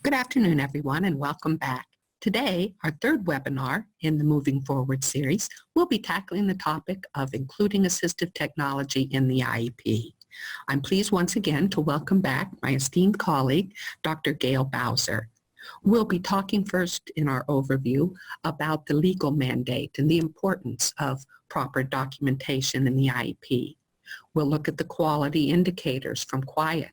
Good afternoon, everyone, and welcome back. Today, our third webinar in the Moving Forward series, we'll be tackling the topic of including assistive technology in the IEP. I'm pleased once again to welcome back my esteemed colleague, Dr. Gail Bowser. We'll be talking first in our overview about the legal mandate and the importance of proper documentation in the IEP. We'll look at the quality indicators from QUIET.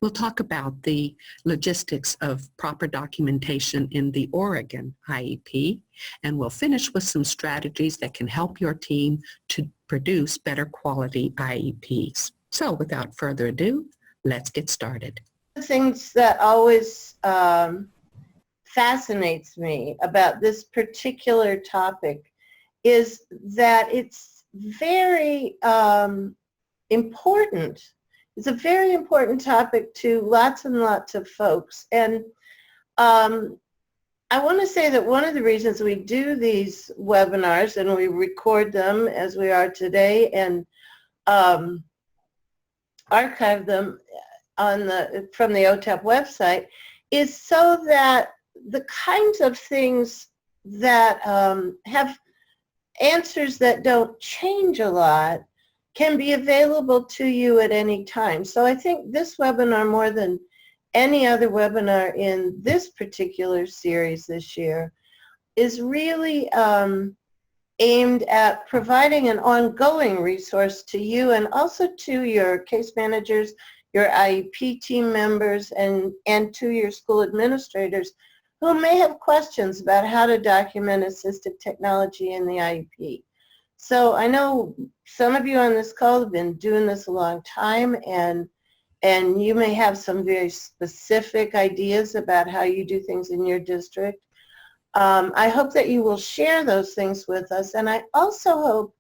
We'll talk about the logistics of proper documentation in the Oregon IEP, and we'll finish with some strategies that can help your team to produce better quality IEPs. So without further ado, let's get started. The things that always fascinates me about this particular topic is that it's very important. It's a very important topic to lots and lots of folks. And I want to say that one of the reasons we do these webinars and we record them as we are today and archive them on from the OTEP website is so that the kinds of things that have answers that don't change a lot can be available to you at any time. So I think this webinar, more than any other webinar in this particular series this year, is really aimed at providing an ongoing resource to you and also to your case managers, your IEP team members, and to your school administrators who may have questions about how to document assistive technology in the IEP. So I know some of you on this call have been doing this a long time, and you may have some very specific ideas about how you do things in your district. I hope that you will share those things with us, and I also hope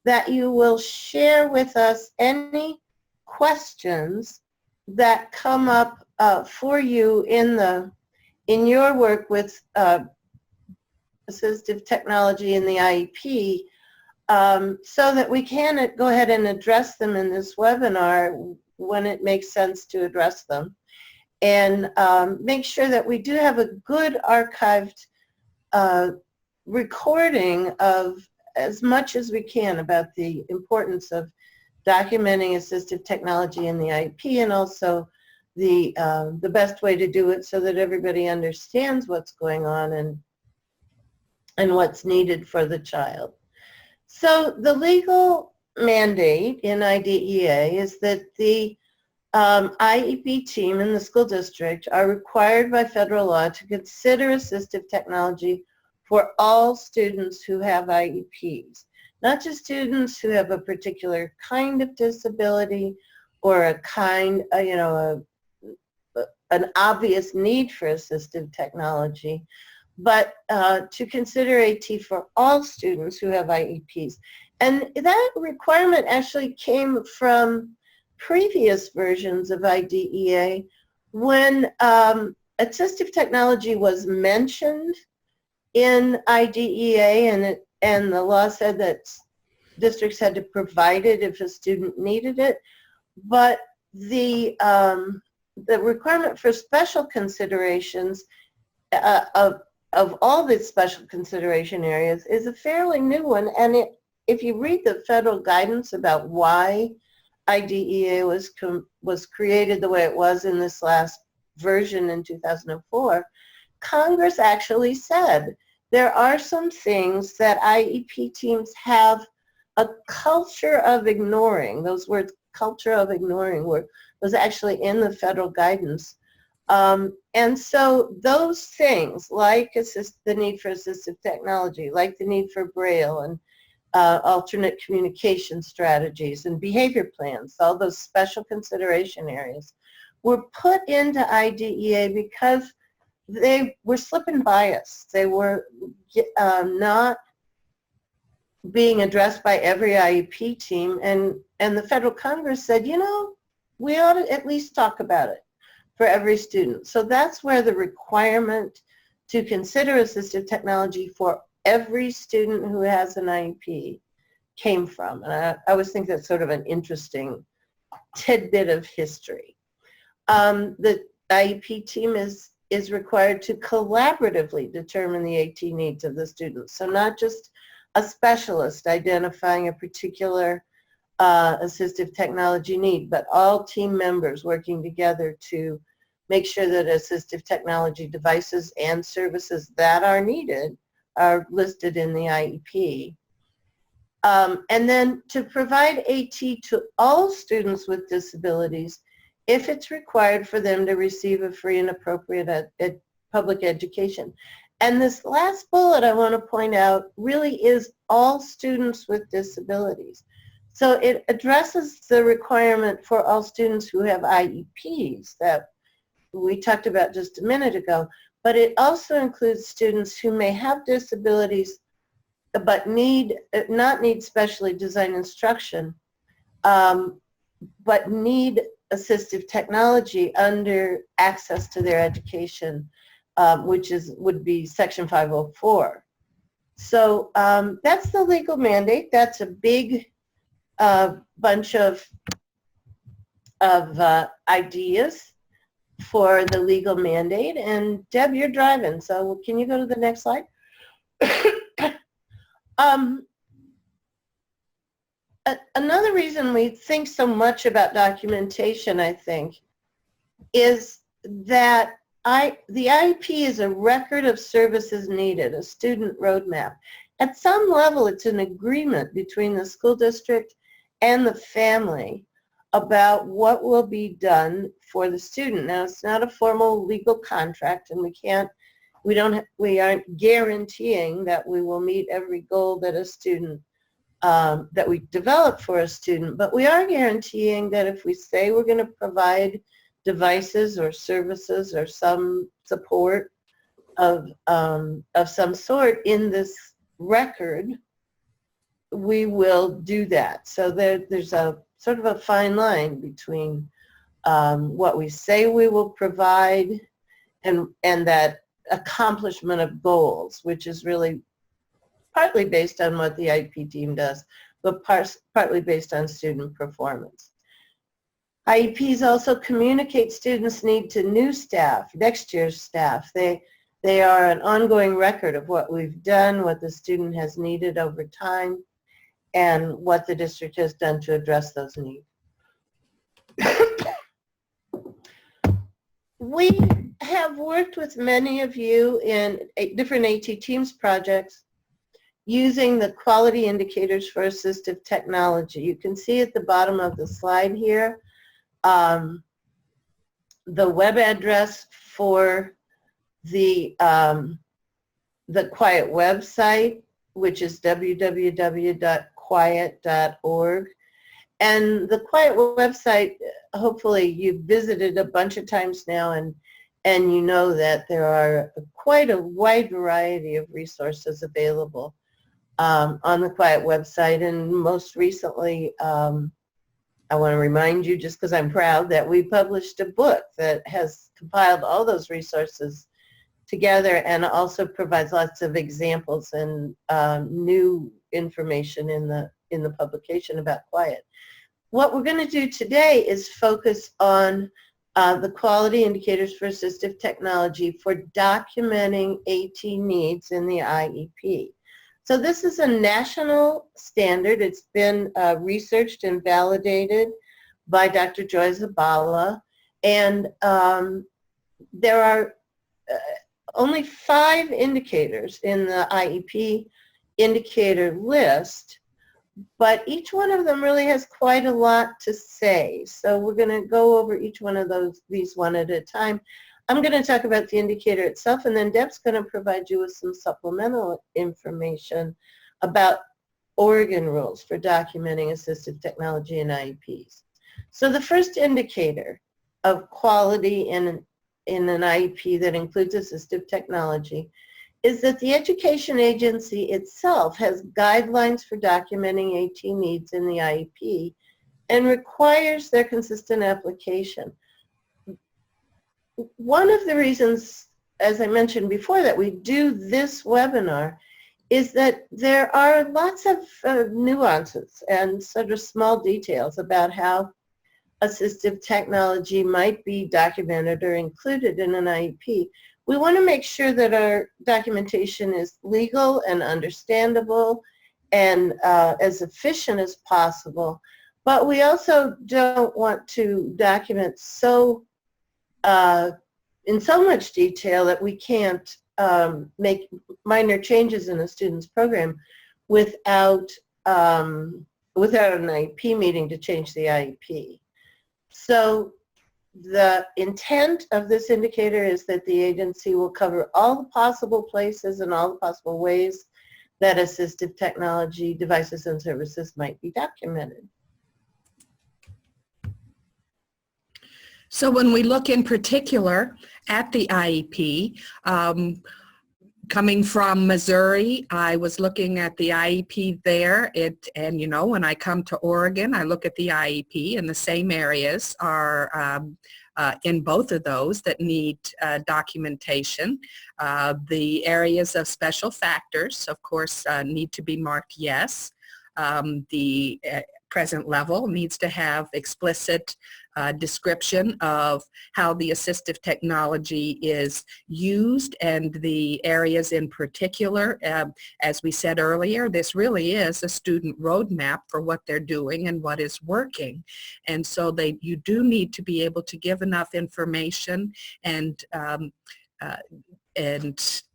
that you will share with us any questions that come up for you in your work with assistive technology in the IEP, so that we can go ahead and address them in this webinar when it makes sense to address them, and make sure that we do have a good archived recording of as much as we can about the importance of documenting assistive technology in the IEP, and also the best way to do it so that everybody understands what's going on and what's needed for the child. So the legal mandate in IDEA is that the IEP team in the school district are required by federal law to consider assistive technology for all students who have IEPs, not just students who have a particular kind of disability or a kind, an obvious need for assistive technology, but to consider AT for all students who have IEPs. And that requirement actually came from previous versions of IDEA when assistive technology was mentioned in IDEA, and the law said that districts had to provide it if a student needed it. But the requirement for special considerations of all the special consideration areas is a fairly new one, and if you read the federal guidance about why IDEA was created the way it was in this last version in 2004, Congress actually said there are some things that IEP teams have a culture of ignoring. Those words, culture of ignoring, was actually in the federal guidance. And so those things, like the need for assistive technology, like the need for Braille and alternate communication strategies and behavior plans, all those special consideration areas, were put into IDEA because they were slipping by us. They were not being addressed by every IEP team, and the federal Congress said, we ought to at least talk about it for every student. So that's where the requirement to consider assistive technology for every student who has an IEP came from. And I always think that's sort of an interesting tidbit of history. The IEP team is is required to collaboratively determine the AT needs of the students. So not just a specialist identifying a particular assistive technology need, but all team members working together to make sure that assistive technology devices and services that are needed are listed in the IEP. And then to provide AT to all students with disabilities if it's required for them to receive a free and appropriate public education. And this last bullet I want to point out really is all students with disabilities. So it addresses the requirement for all students who have IEPs that we talked about just a minute ago, but it also includes students who may have disabilities but not need specially designed instruction, but need assistive technology under access to their education, which would be Section 504. So that's the legal mandate. That's a big bunch of ideas for the legal mandate. And Deb, you're driving, so can you go to the next slide? Another reason we think so much about documentation, I think, is that the IEP is a record of services needed, a student roadmap. At some level, it's an agreement between the school district and the family about what will be done for the student. Now, it's not a formal legal contract, and we aren't guaranteeing that we will meet every goal that a student that we develop for a student, but we are guaranteeing that if we say we're going to provide devices or services or some support of some sort in this record, we will do that. So there's a sort of a fine line between what we say we will provide and that accomplishment of goals, which is really partly based on what the IEP team does, but partly based on student performance. IEPs also communicate students' need to new staff, next year's staff. They are an ongoing record of what we've done, what the student has needed over time, and what the district has done to address those needs. We have worked with many of you in different AT Teams projects using the quality indicators for assistive technology. You can see at the bottom of the slide here the web address for the Quiet website, which is www.quiet.org. And the Quiet website, hopefully you've visited a bunch of times now, and you know that there are quite a wide variety of resources available on the Quiet website. And most recently, I want to remind you, just because I'm proud, that we published a book that has compiled all those resources together and also provides lots of examples and new information in the publication about Quiet. What we're going to do today is focus on the quality indicators for assistive technology for documenting AT needs in the IEP. So this is a national standard. It's been researched and validated by Dr. Joy Zabala, and there are only 5 indicators in the IEP indicator list, but each one of them really has quite a lot to say. So we're going to go over each one of these one at a time. I'm going to talk about the indicator itself, and then Deb's going to provide you with some supplemental information about Oregon rules for documenting assistive technology in IEPs. So the first indicator of quality in an IEP that includes assistive technology is that the education agency itself has guidelines for documenting AT needs in the IEP and requires their consistent application. One of the reasons, as I mentioned before, that we do this webinar is that there are lots of nuances and sort of small details about how assistive technology might be documented or included in an IEP, we want to make sure that our documentation is legal and understandable and as efficient as possible. But we also don't want to document in so much detail that we can't make minor changes in a student's program without an IEP meeting to change the IEP. So the intent of this indicator is that the agency will cover all the possible places and all the possible ways that assistive technology devices and services might be documented. So when we look in particular at the IEP, coming from Missouri, I was looking at the IEP there, and you know, when I come to Oregon, I look at the IEP, and the same areas are in both of those that need documentation. The areas of special factors, of course, need to be marked yes. The present level needs to have explicit description of how the assistive technology is used, and the areas in particular. As we said earlier, this really is a student roadmap for what they're doing and what is working. And so you do need to be able to give enough information and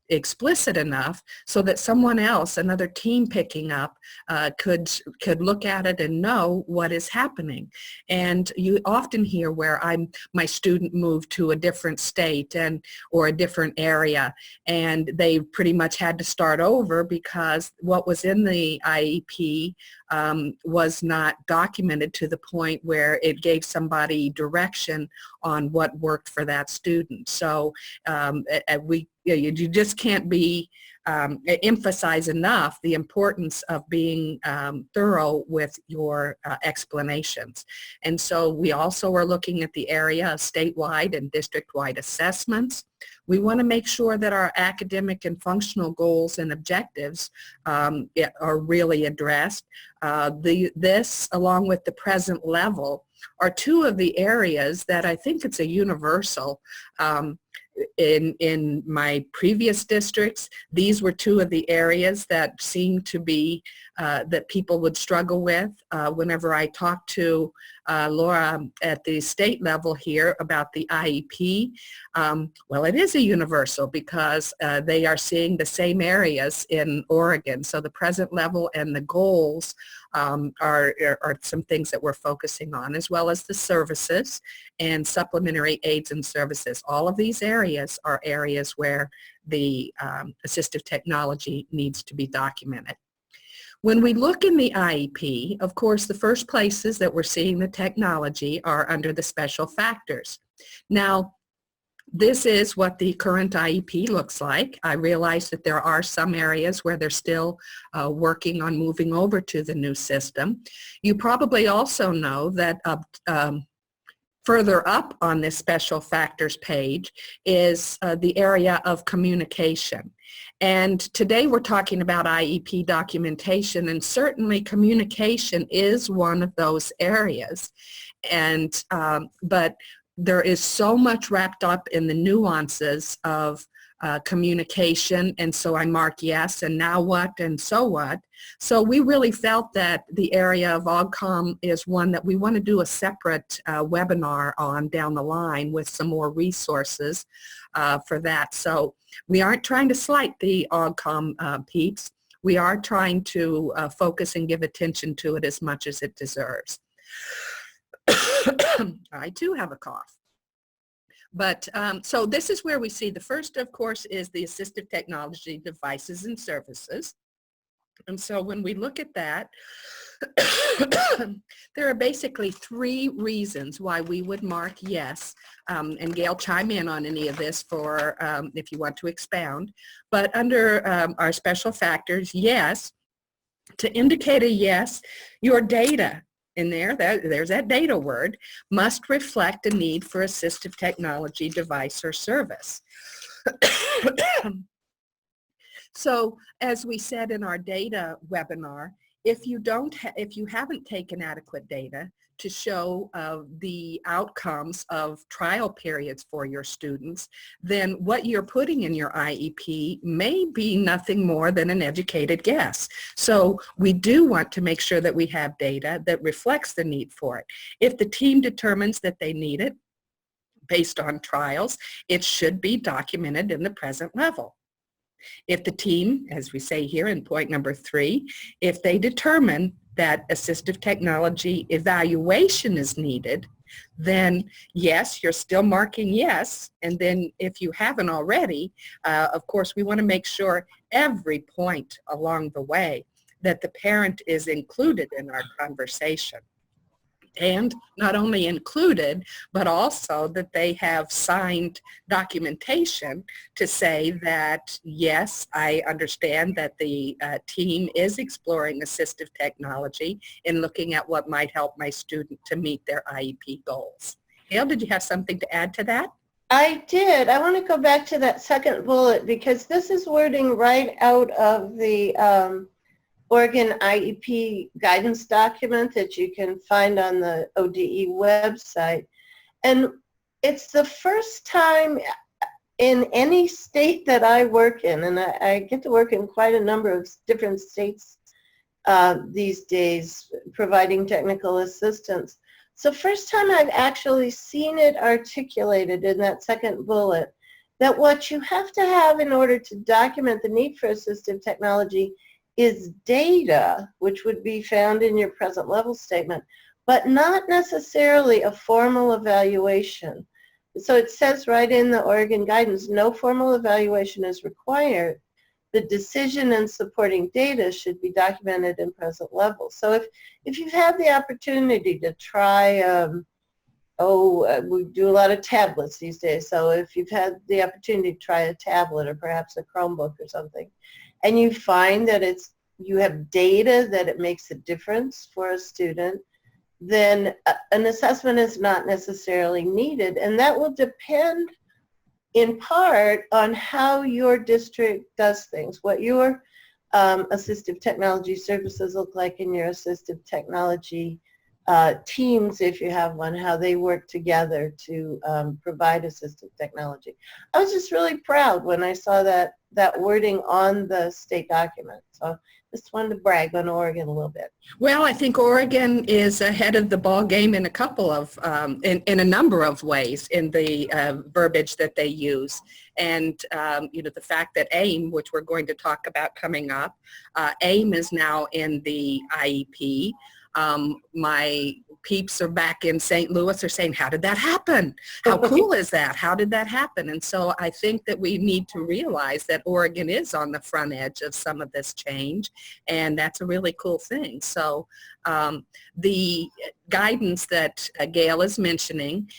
explicit enough so that someone else, another team picking up, could look at it and know what is happening. And you often hear where my student moved to a different state or a different area, and they pretty much had to start over because what was in the IEP was not documented to the point where it gave somebody direction on what worked for that student. So you just can't emphasize enough the importance of being thorough with your explanations. And so we also are looking at the area of statewide and district-wide assessments. We want to make sure that our academic and functional goals and objectives are really addressed. This, along with the present level, are two of the areas that I think it's a universal. In my previous districts, these were two of the areas that seemed to be that people would struggle with. Whenever I talked to Laura at the state level here about the IEP, well, it is a universal because they are seeing the same areas in Oregon. So the present level and the goals are some things that we're focusing on, as well as the services and supplementary aids and services. All of these areas are areas where the assistive technology needs to be documented. When we look in the IEP, of course, the first places that we're seeing the technology are under the special factors. Now, this is what the current IEP looks like. I realize that there are some areas where they're still working on moving over to the new system. You probably also know that further up on this special factors page is the area of communication. And today we're talking about IEP documentation, and certainly communication is one of those areas. And but there is so much wrapped up in the nuances of communication, and so I mark yes, and now what, and so what. So we really felt that the area of OGCOM is one that we want to do a separate webinar on down the line with some more resources for that. So we aren't trying to slight the OGCOM peeps. We are trying to focus and give attention to it as much as it deserves. I too have a cough. But so this is where we see the first, of course, is the assistive technology devices and services. And so when we look at that, there are basically three reasons why we would mark yes. And Gail, chime in on any of this for if you want to expound. But under our special factors, yes, to indicate a yes, your data in there's that data word, must reflect a need for assistive technology device or service. So as we said in our data webinar, if you haven't taken adequate data to show the outcomes of trial periods for your students, then what you're putting in your IEP may be nothing more than an educated guess. So we do want to make sure that we have data that reflects the need for it. If the team determines that they need it based on trials, it should be documented in the present level. If the team, as we say here in point number 3, if they determine that assistive technology evaluation is needed, then yes, you're still marking yes. And then if you haven't already, of course, we want to make sure every point along the way that the parent is included in our conversation. And not only included, but also that they have signed documentation to say that, yes, I understand that the team is exploring assistive technology and looking at what might help my student to meet their IEP goals. Gail, did you have something to add to that? I did. I want to go back to that second bullet because this is wording right out of the Oregon IEP guidance document that you can find on the ODE website. And it's the first time in any state that I work in, and I get to work in quite a number of different states these days providing technical assistance. So first time I've actually seen it articulated in that second bullet that what you have to have in order to document the need for assistive technology is data, which would be found in your present level statement, but not necessarily a formal evaluation. So it says right in the Oregon guidance, no formal evaluation is required. The decision and supporting data should be documented in present level. So if you've had the opportunity to try, we do a lot of tablets these days, so if you've had the opportunity to try a tablet or perhaps a Chromebook or something, and you find that you have data that it makes a difference for a student, then an assessment is not necessarily needed. And that will depend in part on how your district does things, what your assistive technology services look like in your assistive technology teams, if you have one, how they work together to provide assistive technology. I was just really proud when I saw that wording on the state document. So just wanted to brag on Oregon a little bit. Well, I think Oregon is ahead of the ball game in a couple of, in a number of ways in the verbiage that they use. And, the fact that AIM, which we're going to talk about coming up, AIM is now in the IEP. My peeps are back in St. Louis are saying, how did that happen? How cool is that? How did that happen? And so I think that we need to realize that Oregon is on the front edge of some of this change, and that's a really cool thing. So the guidance that Gail is mentioning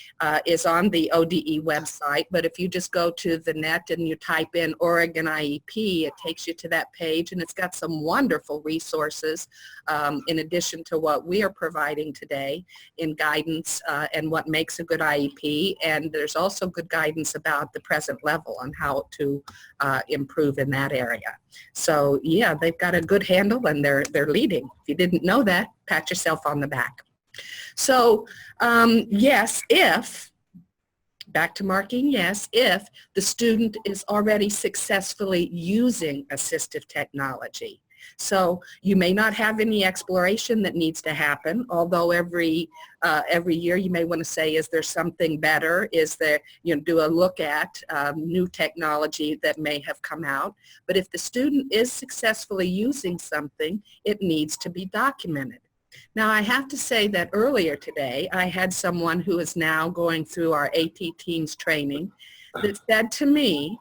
is on the ODE website, but if you just go to the net and you type in Oregon IEP, it takes you to that page, and it's got some wonderful resources in addition to what we are providing today in guidance and what makes a good IEP, and there's also good guidance about the present level on how to improve in that area. So yeah, they've got a good handle and they're leading. If you didn't know that, pat yourself on the back. So yes, back to marking yes, if the student is already successfully using assistive technology. So you may not have any exploration that needs to happen, although every year you may want to say, is there something better? Is there, do a look at new technology that may have come out. But if the student is successfully using something, it needs to be documented. Now, I have to say that earlier today, I had someone who is now going through our AT Teams training that said to me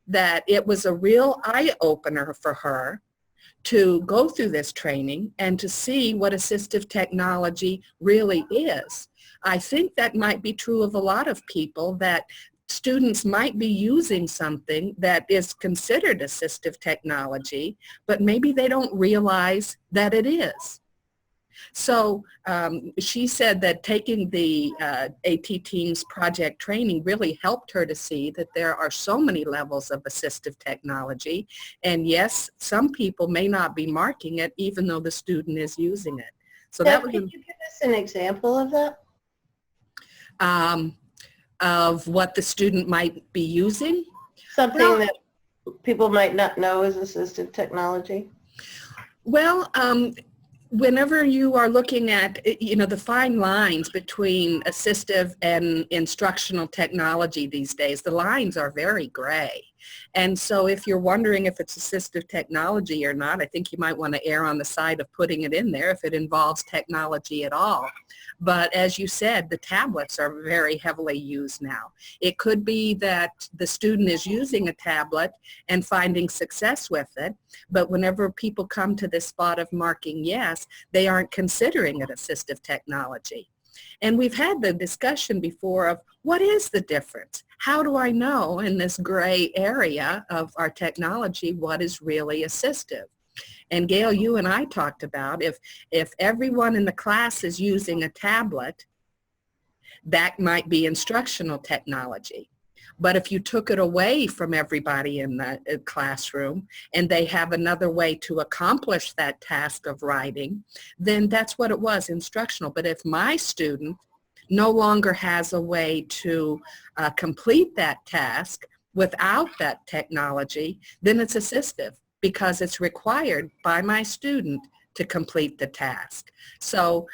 that it was a real eye-opener for her to go through this training and to see what assistive technology really is. I think that might be true of a lot of people, that students might be using something that is considered assistive technology, but maybe they don't realize that it is. So she said that taking the AT Teams project training really helped her to see that there are so many levels of assistive technology. And yes, some people may not be marking it even though the student is using it. So Now, that was could you give us an example of that? Of what the student might be using. Something Well, that people might not know is assistive technology? Well, whenever you are looking at, the fine lines between assistive and instructional technology these days, the lines are very gray. And so if you're wondering if it's assistive technology or not, I think you might want to err on the side of putting it in there if it involves technology at all. But as you said, the tablets are very heavily used now. It could be that the student is using a tablet and finding success with it, but whenever people come to this spot of marking yes, they aren't considering it assistive technology. And we've had the discussion before of what is the difference? How do I know in this gray area of our technology what is really assistive? And Gail, you and I talked about if everyone in the class is using a tablet, that might be instructional technology. But if you took it away from everybody in the classroom and they have another way to accomplish that task of writing, then that's what it was, instructional. But if my student no longer has a way to complete that task without that technology, then it's assistive because it's required by my student to complete the task. So,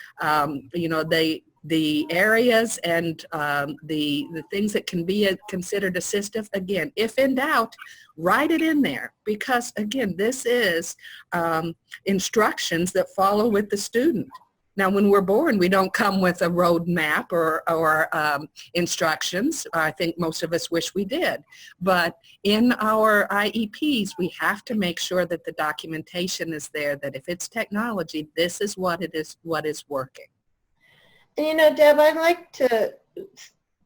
the areas and the things that can be considered assistive, again, if in doubt, write it in there because, again, this is instructions that follow with the student. Now, when we're born, we don't come with a roadmap or instructions. I think most of us wish we did. But in our IEPs, we have to make sure that the documentation is there, that if it's technology, this is what it is, what is working. And Deb, I'd like to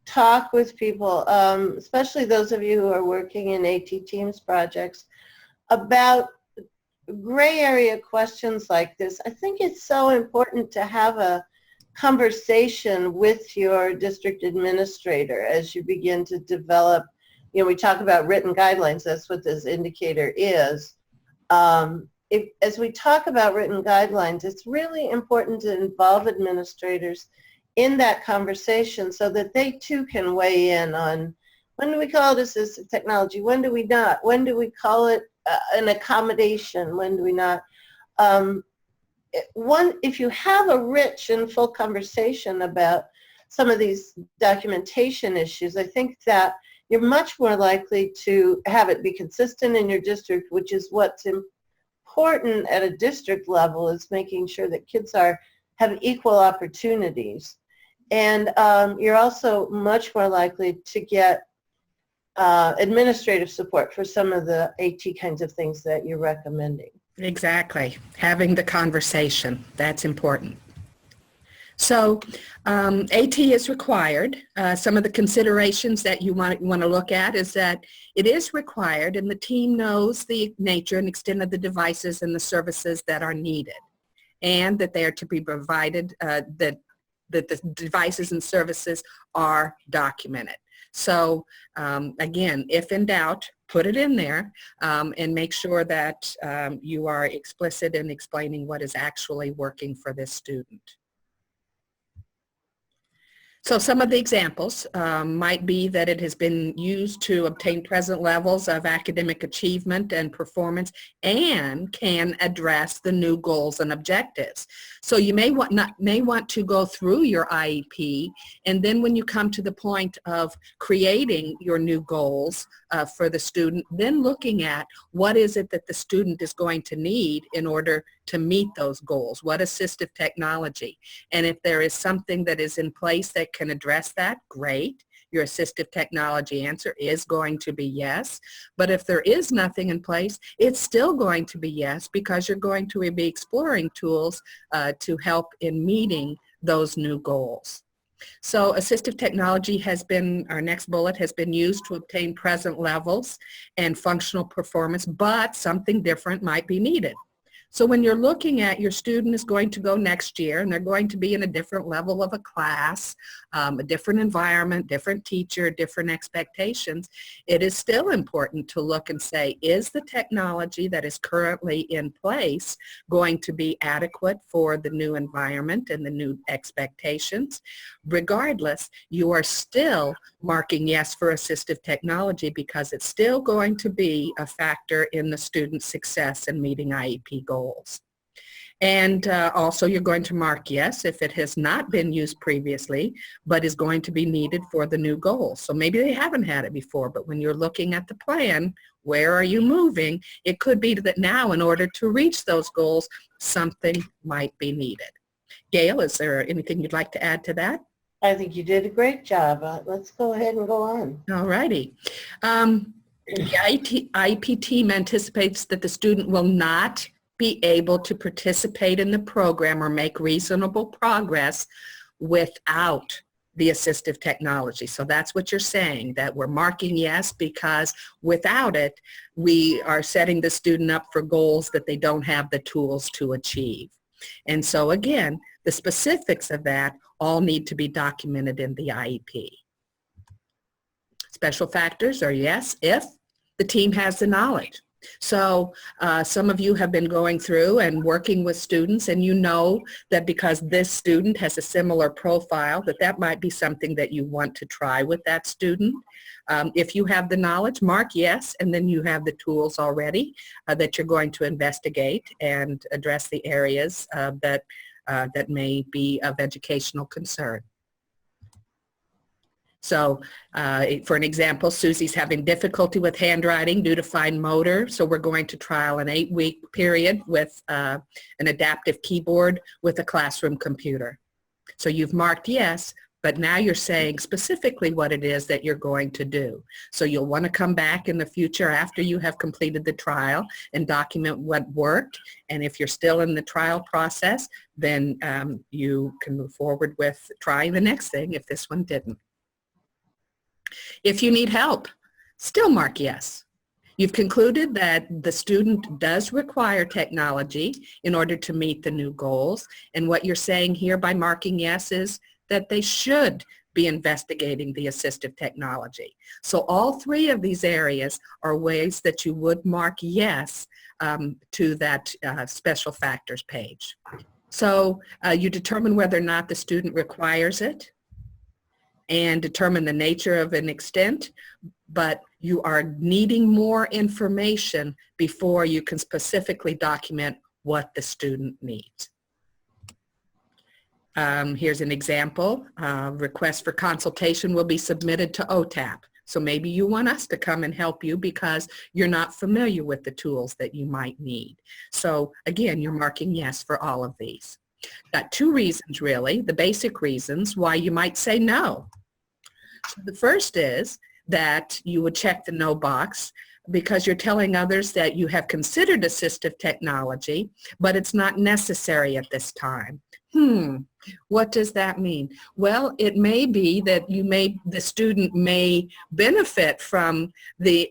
talk with people, especially those of you who are working in AT Teams projects, about gray area questions like this. I think it's so important to have a conversation with your district administrator as you begin to develop, we talk about written guidelines, that's what this indicator is. As we talk about written guidelines, it's really important to involve administrators in that conversation so that they too can weigh in on when do we call it assistive technology, when do we not, when do we call it an accommodation, when do we not. If you have a rich and full conversation about some of these documentation issues, I think that you're much more likely to have it be consistent in your district, which is what's important at a district level, is making sure that kids have equal opportunities. And you're also much more likely to get administrative support for some of the AT kinds of things that you're recommending. Exactly. Having the conversation, that's important. So AT is required. Some of the considerations that you want to look at is that it is required and the team knows the nature and extent of the devices and the services that are needed and that they are to be provided, that the devices and services are documented. So again, if in doubt, put it in there and make sure that you are explicit in explaining what is actually working for this student. So some of the examples might be that it has been used to obtain present levels of academic achievement and performance and can address the new goals and objectives. So you may want to go through your IEP, and then when you come to the point of creating your new goals for the student, then looking at what is it that the student is going to need in order to meet those goals, what assistive technology. And if there is something that is in place that can address that, great. Your assistive technology answer is going to be yes. But if there is nothing in place, it's still going to be yes because you're going to be exploring tools to help in meeting those new goals. So assistive technology has been, our next bullet, has been used to obtain present levels and functional performance, but something different might be needed. So when you're looking at your student is going to go next year and they're going to be in a different level of a class, a different environment, different teacher, different expectations, it is still important to look and say, is the technology that is currently in place going to be adequate for the new environment and the new expectations? Regardless, you are still marking yes for assistive technology because it's still going to be a factor in the student's success in meeting IEP goals. And also you're going to mark yes if it has not been used previously but is going to be needed for the new goals. So maybe they haven't had it before, but when you're looking at the plan, where are you moving? It could be that now in order to reach those goals, something might be needed. Gail, is there anything you'd like to add to that? I think you did a great job. Let's go ahead and go on. All righty. The IEP team anticipates that the student will not be able to participate in the program or make reasonable progress without the assistive technology. So that's what you're saying, that we're marking yes because without it, we are setting the student up for goals that they don't have the tools to achieve. And so again, the specifics of that all need to be documented in the IEP. Special factors are yes if the team has the knowledge. So some of you have been going through and working with students, and you know that because this student has a similar profile, that might be something that you want to try with that student. If you have the knowledge, mark yes, and then you have the tools already that you're going to investigate and address the areas that may be of educational concern. So for an example, Susie's having difficulty with handwriting due to fine motor, so we're going to trial an 8-week period with an adaptive keyboard with a classroom computer. So you've marked yes, but now you're saying specifically what it is that you're going to do. So you'll want to come back in the future after you have completed the trial and document what worked, and if you're still in the trial process, then you can move forward with trying the next thing if this one didn't. If you need help, still mark yes. You've concluded that the student does require technology in order to meet the new goals, and what you're saying here by marking yes is that they should be investigating the assistive technology. So all three of these areas are ways that you would mark yes to that special factors page. So you determine whether or not the student requires it, and determine the nature of an extent, but you are needing more information before you can specifically document what the student needs. Here's an example. Request for consultation will be submitted to OTAP. So maybe you want us to come and help you because you're not familiar with the tools that you might need. So again, you're marking yes for all of these. Got two reasons really, the basic reasons why you might say no. The first is that you would check the no box because you're telling others that you have considered assistive technology, but it's not necessary at this time. What does that mean? Well, it may be that the student may benefit from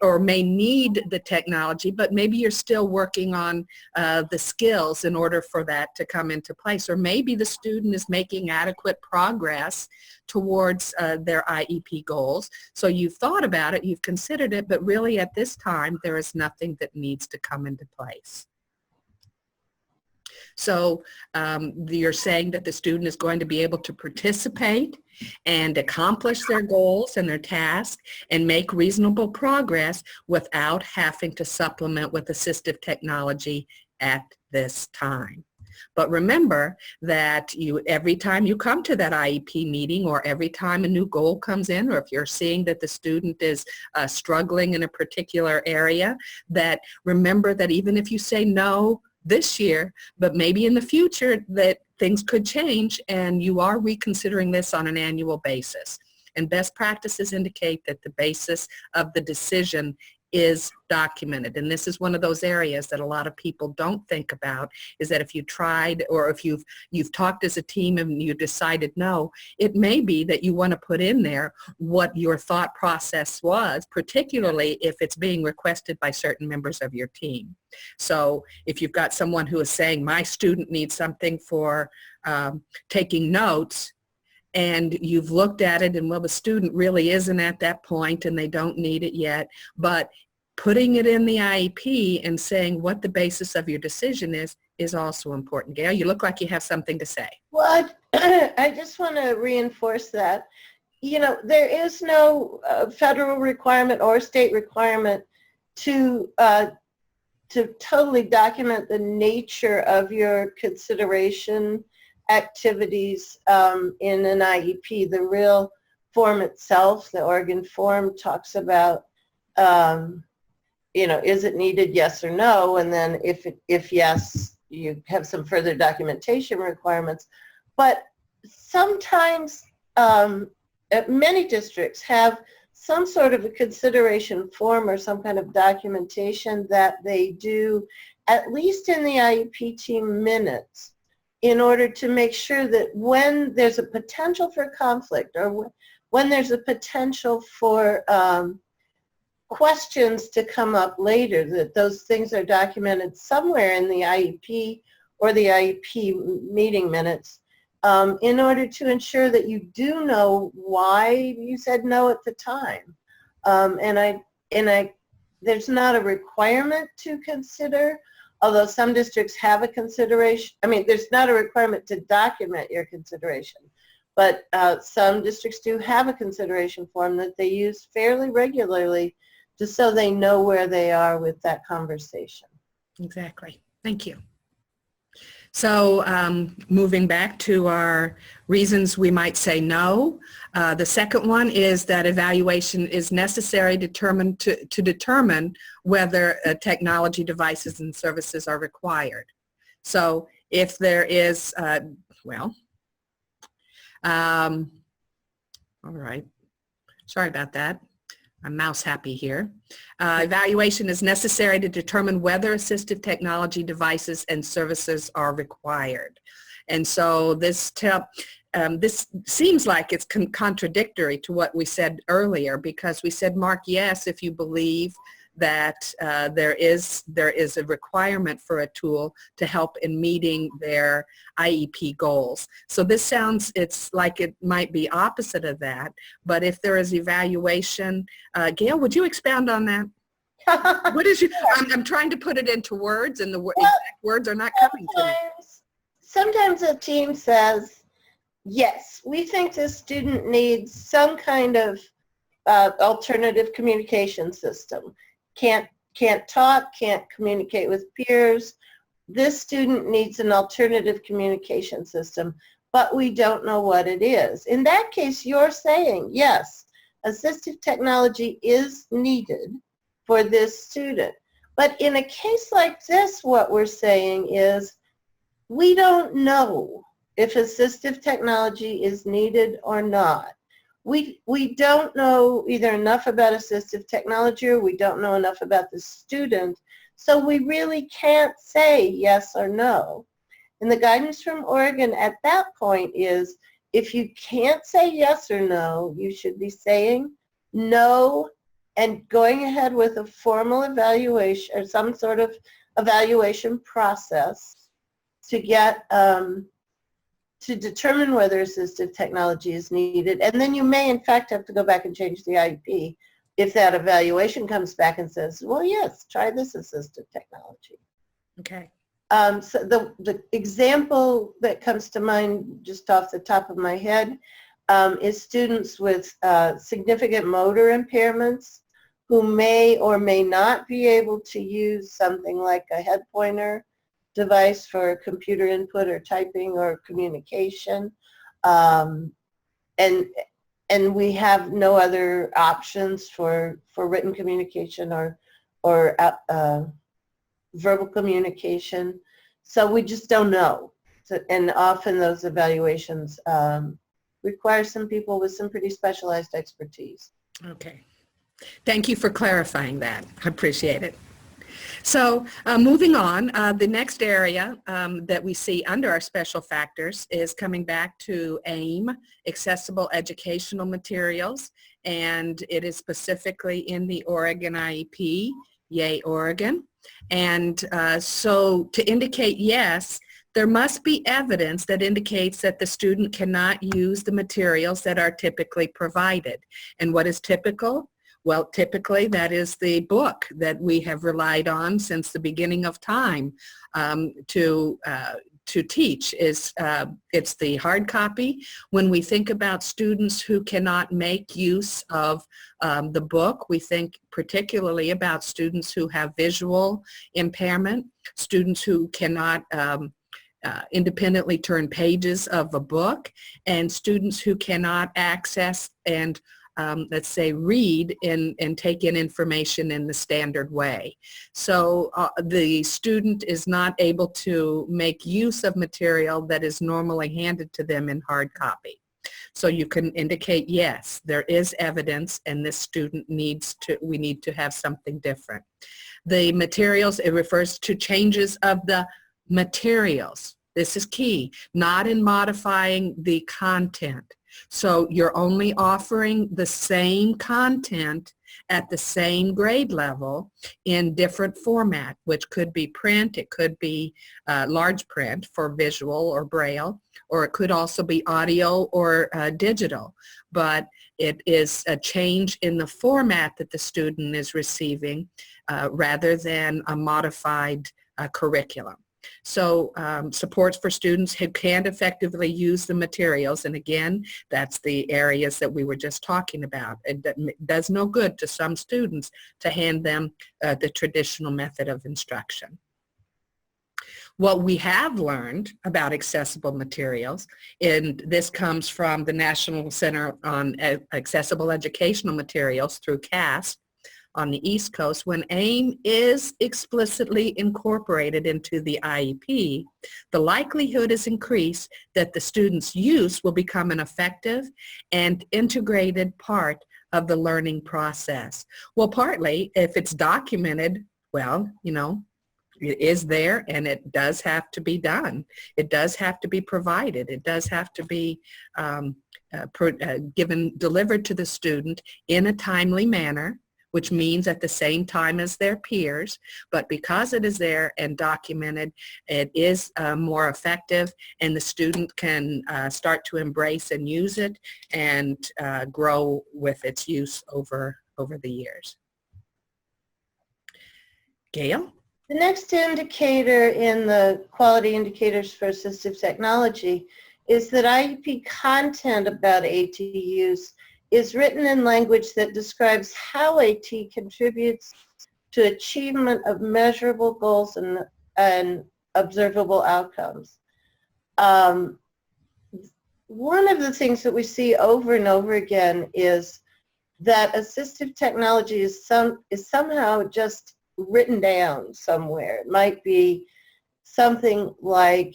or may need the technology, but maybe you're still working on the skills in order for that to come into place. Or maybe the student is making adequate progress towards their IEP goals. So you've thought about it, you've considered it, but really at this time, there is nothing that needs to come into place. So you're saying that the student is going to be able to participate and accomplish their goals and their tasks and make reasonable progress without having to supplement with assistive technology at this time. But remember that every time you come to that IEP meeting or every time a new goal comes in, or if you're seeing that the student is struggling in a particular area, that remember that even if you say no this year, but maybe in the future that things could change and you are reconsidering this on an annual basis. And best practices indicate that the basis of the decision is documented. And this is one of those areas that a lot of people don't think about, is that if you tried, or if you've talked as a team and you decided no, it may be that you want to put in there what your thought process was, particularly if it's being requested by certain members of your team. So if you've got someone who is saying, my student needs something for taking notes, and you've looked at it and, well, the student really isn't at that point and they don't need it yet, but putting it in the IEP and saying what the basis of your decision is also important. Gail, you look like you have something to say. Well, I just want to reinforce that. You know, there is no federal requirement or state requirement to totally document the nature of your consideration activities in an IEP. The real form itself, the Oregon form, talks about, you know, is it needed, yes or no, and then if yes, you have some further documentation requirements. But sometimes many districts have some sort of a consideration form or some kind of documentation that they do, at least in the IEP team minutes, in order to make sure that when there's a potential for conflict, or when there's a potential for questions to come up later, that those things are documented somewhere in the IEP or the IEP meeting minutes, in order to ensure that you do know why you said no at the time. There's not a requirement to consider, although some districts have a consideration. I mean, there's not a requirement to document your consideration, but some districts do have a consideration form that they use fairly regularly, just so they know where they are with that conversation. Exactly. Thank you. So moving back to our reasons we might say no, the second one is that evaluation is necessary to determine whether technology devices and services are required. So if there is, all right, sorry about that. I'm mouse happy here. Evaluation is necessary to determine whether assistive technology devices and services are required. And so this seems like it's contradictory to what we said earlier, because we said mark yes if you believe that there is a requirement for a tool to help in meeting their IEP goals. So this sounds, it's like it might be opposite of that, but if there is evaluation, Gail, would you expound on that? What is your, I'm trying to put it into words, and the exact words are not coming to me. Sometimes a team says, yes, we think this student needs some kind of alternative communication system. Can't talk, can't communicate with peers. This student needs an alternative communication system, but we don't know what it is. In that case, you're saying, yes, assistive technology is needed for this student. But in a case like this, what we're saying is, we don't know if assistive technology is needed or not. We don't know either enough about assistive technology, or we don't know enough about the student, so we really can't say yes or no. And the guidance from Oregon at that point is, if you can't say yes or no, you should be saying no and going ahead with a formal evaluation or some sort of evaluation process to get to determine whether assistive technology is needed. And then you may, in fact, have to go back and change the IEP if that evaluation comes back and says, well, yes, try this assistive technology. Okay. So the example that comes to mind just off the top of my head is students with significant motor impairments who may or may not be able to use something like a head pointer device for computer input or typing or communication, and we have no other options for written communication or verbal communication, so we just don't know. So, and often those evaluations require some people with some pretty specialized expertise. Okay. Thank you for clarifying that. I appreciate it. So moving on, the next area that we see under our special factors is coming back to AIM, accessible educational materials, and it is specifically in the Oregon IEP, yay Oregon. And so to indicate yes, there must be evidence that indicates that the student cannot use the materials that are typically provided. And what is typical? Well, typically that is the book that we have relied on since the beginning of time to teach. It's the hard copy. When we think about students who cannot make use of the book, we think particularly about students who have visual impairment, students who cannot independently turn pages of a book, and students who cannot access and let's say read and take in information in the standard way. So the student is not able to make use of material that is normally handed to them in hard copy. So you can indicate, yes, there is evidence and this student we need to have something different. The materials, it refers to changes of the materials. This is key, not in modifying the content. So you're only offering the same content at the same grade level in different format, which could be print, it could be large print for visual or braille, or it could also be audio or digital. But it is a change in the format that the student is receiving rather than a modified curriculum. So supports for students who can't effectively use the materials, and again, that's the areas that we were just talking about. It does no good to some students to hand them the traditional method of instruction. What we have learned about accessible materials, and this comes from the National Center on Accessible Educational Materials through CAST, on the East Coast, when AIM is explicitly incorporated into the IEP, the likelihood is increased that the student's use will become an effective and integrated part of the learning process. Well, partly, if it's documented, well, you know, it is there and it does have to be done. It does have to be provided. It does have to be delivered to the student in a timely manner, which means at the same time as their peers, but because it is there and documented, it is more effective, and the student can start to embrace and use it and grow with its use over the years. Gail? The next indicator in the quality indicators for assistive technology is that IEP content about AT use is written in language that describes how AT contributes to achievement of measurable goals and observable outcomes. One of the things that we see over and over again is that assistive technology is somehow just written down somewhere. It might be something like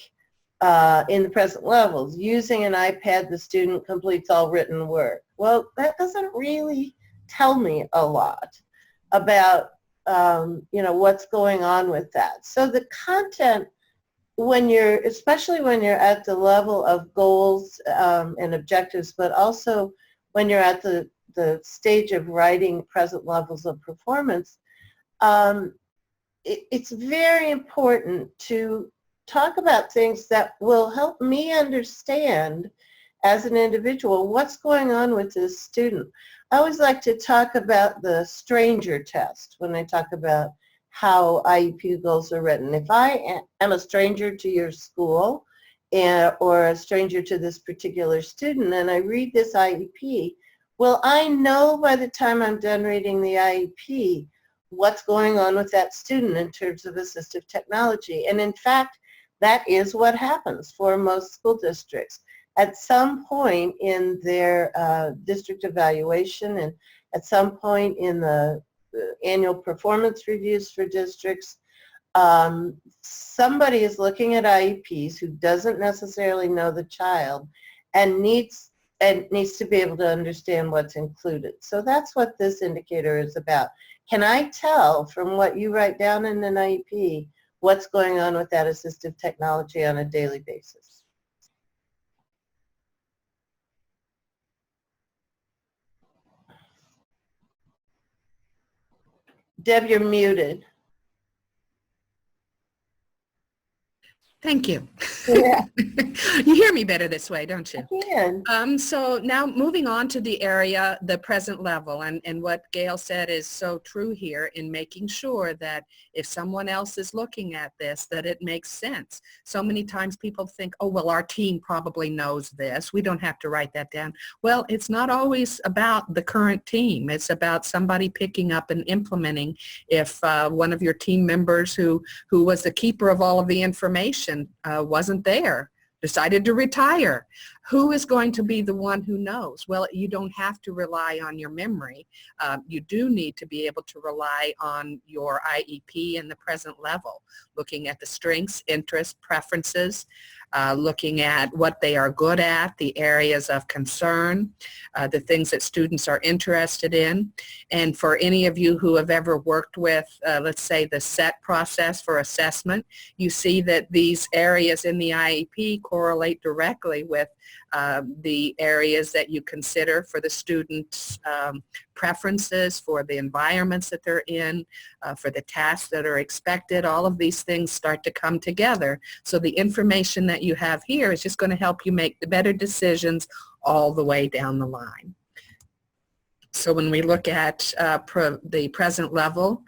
in the present levels, using an iPad, the student completes all written work. Well, that doesn't really tell me a lot about what's going on with that. So the content, especially when you're at the level of goals and objectives, but also when you're at the stage of writing present levels of performance, it's very important to talk about things that will help me understand as an individual what's going on with this student. I always like to talk about the stranger test when I talk about how IEP goals are written. If I am a stranger to your school or a stranger to this particular student and I read this IEP, well, I know by the time I'm done reading the IEP what's going on with that student in terms of assistive technology. And in fact, that is what happens for most school districts. At some point in their district evaluation and at some point in the annual performance reviews for districts, somebody is looking at IEPs who doesn't necessarily know the child and and needs to be able to understand what's included. So that's what this indicator is about. Can I tell from what you write down in an IEP what's going on with that assistive technology on a daily basis? Deb, you're muted. Thank you. Yeah. You hear me better this way, don't you? I can. So now moving on to the area, the present level, and what Gail said is so true here in making sure that if someone else is looking at this, that it makes sense. So many times people think, oh, well, our team probably knows this. We don't have to write that down. Well, it's not always about the current team. It's about somebody picking up and implementing. If one of your team members who was the keeper of all of the information wasn't there, decided to retire, who is going to be the one who knows? Well, you don't have to rely on your memory. You do need to be able to rely on your IEP in the present level, looking at the strengths, interests, preferences, looking at what they are good at, the areas of concern, the things that students are interested in. And for any of you who have ever worked with, let's say, the SET process for assessment, you see that these areas in the IEP correlate directly with the areas that you consider for the students' preferences, for the environments that they're in, for the tasks that are expected. All of these things start to come together. So the information that you have here is just going to help you make the better decisions all the way down the line. So when we look at the present level,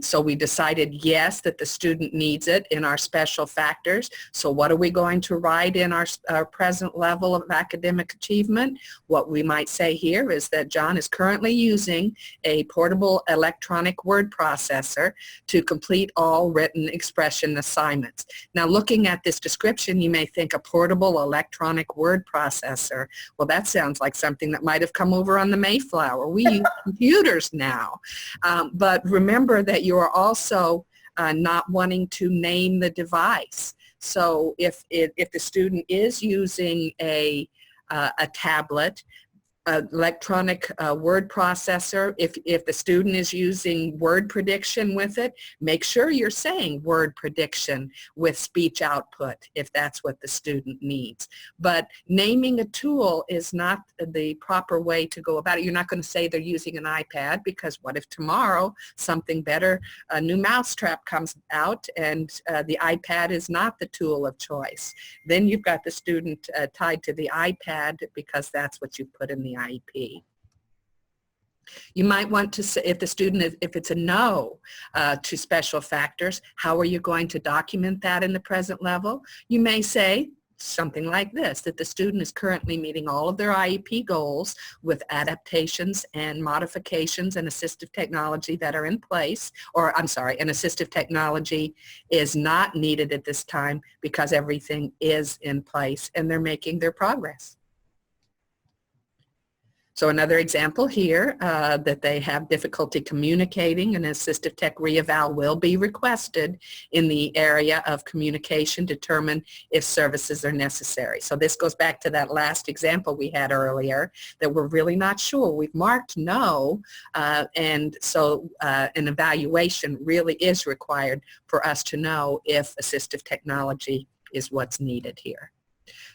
so we decided yes, that the student needs it in our special factors. So what are we going to write in our present level of academic achievement? What we might say here is that John is currently using a portable electronic word processor to complete all written expression assignments. Now looking at this description, you may think a portable electronic word processor. Well, that sounds like something that might have come over on the Mayflower. We use computers now. But remember that you are also not wanting to name the device. So if the student is using a tablet, electronic word processor, if the student is using word prediction with it, make sure you're saying word prediction with speech output if that's what the student needs. But naming a tool is not the proper way to go about it. You're not going to say they're using an iPad, because what if tomorrow something better, a new mousetrap comes out and the iPad is not the tool of choice? Then you've got the student tied to the iPad because that's what you put in the IEP. You might want to say, if the student, if it's a no to special factors, how are you going to document that in the present level? You may say something like this, that the student is currently meeting all of their IEP goals with adaptations and modifications and assistive technology that are in place, or I'm sorry, an assistive technology is not needed at this time because everything is in place and they're making their progress. So another example here, that they have difficulty communicating, an assistive tech reeval will be requested in the area of communication, determine if services are necessary. So this goes back to that last example we had earlier, that we're really not sure. We've marked no, and so an evaluation really is required for us to know if assistive technology is what's needed here.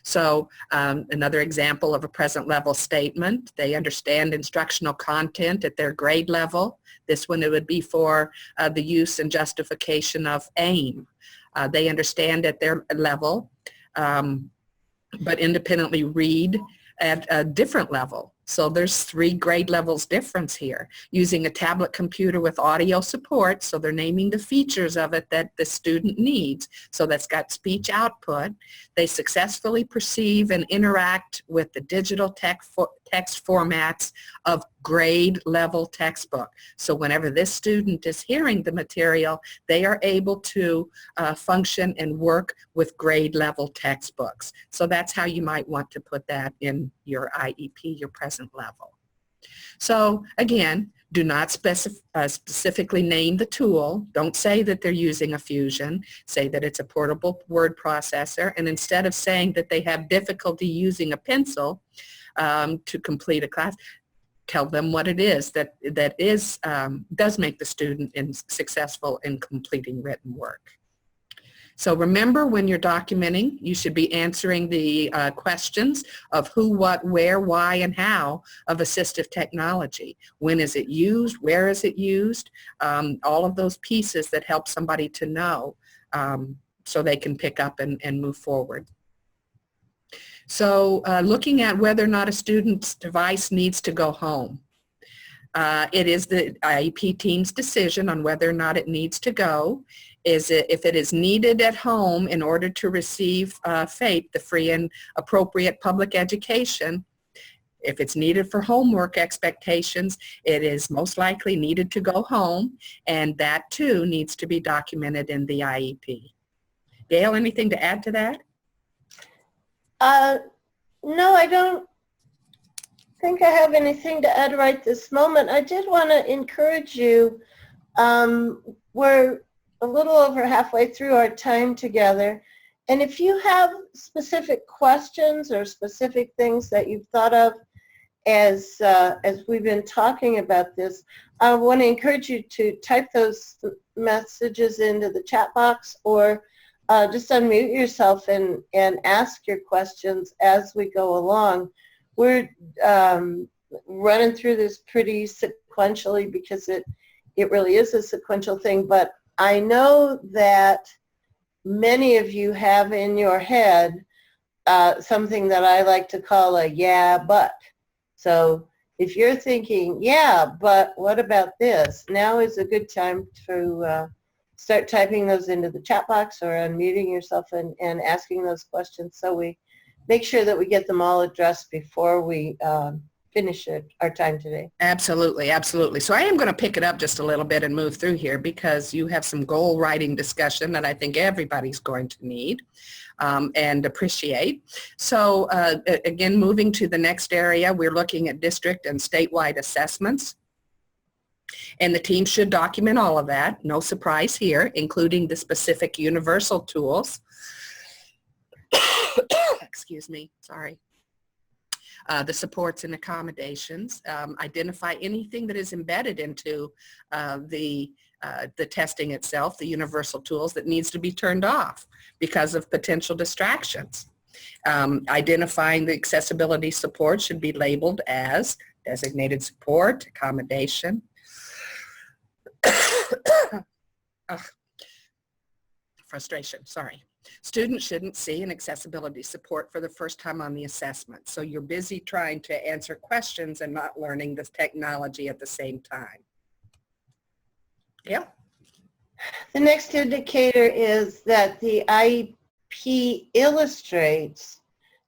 So another example of a present level statement, they understand instructional content at their grade level. This one, it would be for the use and justification of AIM. They understand at their level, but independently read at a different level. So there's 3 grade levels difference here. Using a tablet computer with audio support, so they're naming the features of it that the student needs. So that's got speech output. They successfully perceive and interact with the digital text formats of grade level textbook. So whenever this student is hearing the material, they are able to function and work with grade level textbooks. So that's how you might want to put that in your IEP, your present level. So again, do not specifically name the tool. Don't say that they're using a Fusion. Say that it's a portable word processor. And instead of saying that they have difficulty using a pencil, to complete a class. Tell them what it is that does make the student successful in completing written work. So remember, when you're documenting, you should be answering the questions of who, what, where, why, and how of assistive technology. When is it used? Where is it used? All of those pieces that help somebody to know so they can pick up and move forward. So looking at whether or not a student's device needs to go home. It is the IEP team's decision on whether or not it needs to go. If it is needed at home in order to receive FAPE, the free and appropriate public education, if it's needed for homework expectations, it is most likely needed to go home, and that too needs to be documented in the IEP. Gail, anything to add to that? No, I don't think I have anything to add right this moment. I did want to encourage you. We're a little over halfway through our time together, and if you have specific questions or specific things that you've thought of as we've been talking about this, I want to encourage you to type those messages into the chat box, or just unmute yourself and ask your questions as we go along. We're running through this pretty sequentially because it really is a sequential thing, but I know that many of you have in your head something that I like to call a yeah, but. So if you're thinking, yeah, but what about this? Now is a good time to start typing those into the chat box or unmuting yourself and asking those questions, so we make sure that we get them all addressed before we finish our time today. Absolutely, absolutely. So I am going to pick it up just a little bit and move through here, because you have some goal writing discussion that I think everybody's going to need and appreciate. So again, moving to the next area, we're looking at district and statewide assessments. And the team should document all of that, no surprise here, including the specific universal tools. Excuse me, sorry. The supports and accommodations, identify anything that is embedded into the testing itself, the universal tools, that needs to be turned off because of potential distractions. Identifying the accessibility support should be labeled as designated support, accommodation. Frustration, sorry. Students shouldn't see an accessibility support for the first time on the assessment. So you're busy trying to answer questions and not learning this technology at the same time. Yeah. The next indicator is that the IEP illustrates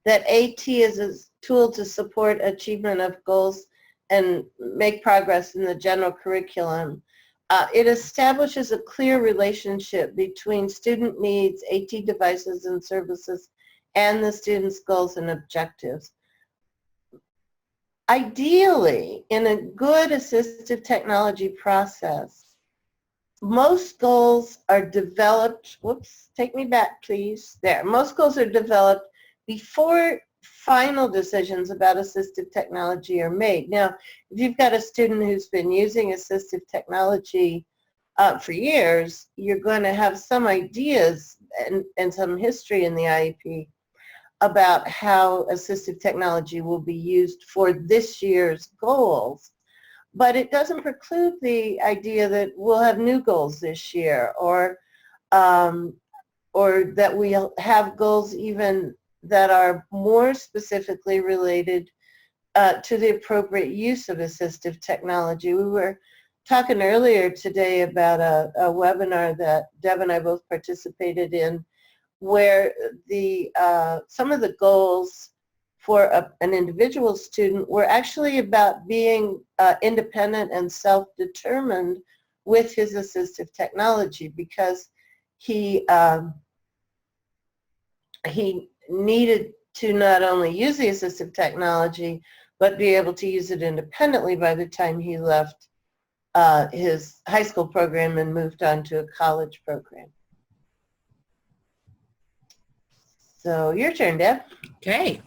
that AT is a tool to support achievement of goals and make progress in the general curriculum. It establishes a clear relationship between student needs, AT devices and services, and the student's goals and objectives. Ideally, in a good assistive technology process, most goals are developed, whoops, take me back please, there. Most goals are developed before final decisions about assistive technology are made. Now, if you've got a student who's been using assistive technology for years, you're going to have some ideas and some history in the IEP about how assistive technology will be used for this year's goals. But it doesn't preclude the idea that we'll have new goals this year, or that we'll have goals even that are more specifically related to the appropriate use of assistive technology. We were talking earlier today about a webinar that Deb and I both participated in, where some of the goals for an individual student were actually about being independent and self-determined with his assistive technology, because he needed to not only use the assistive technology, but be able to use it independently by the time he left his high school program and moved on to a college program. So your turn, Deb. Okay.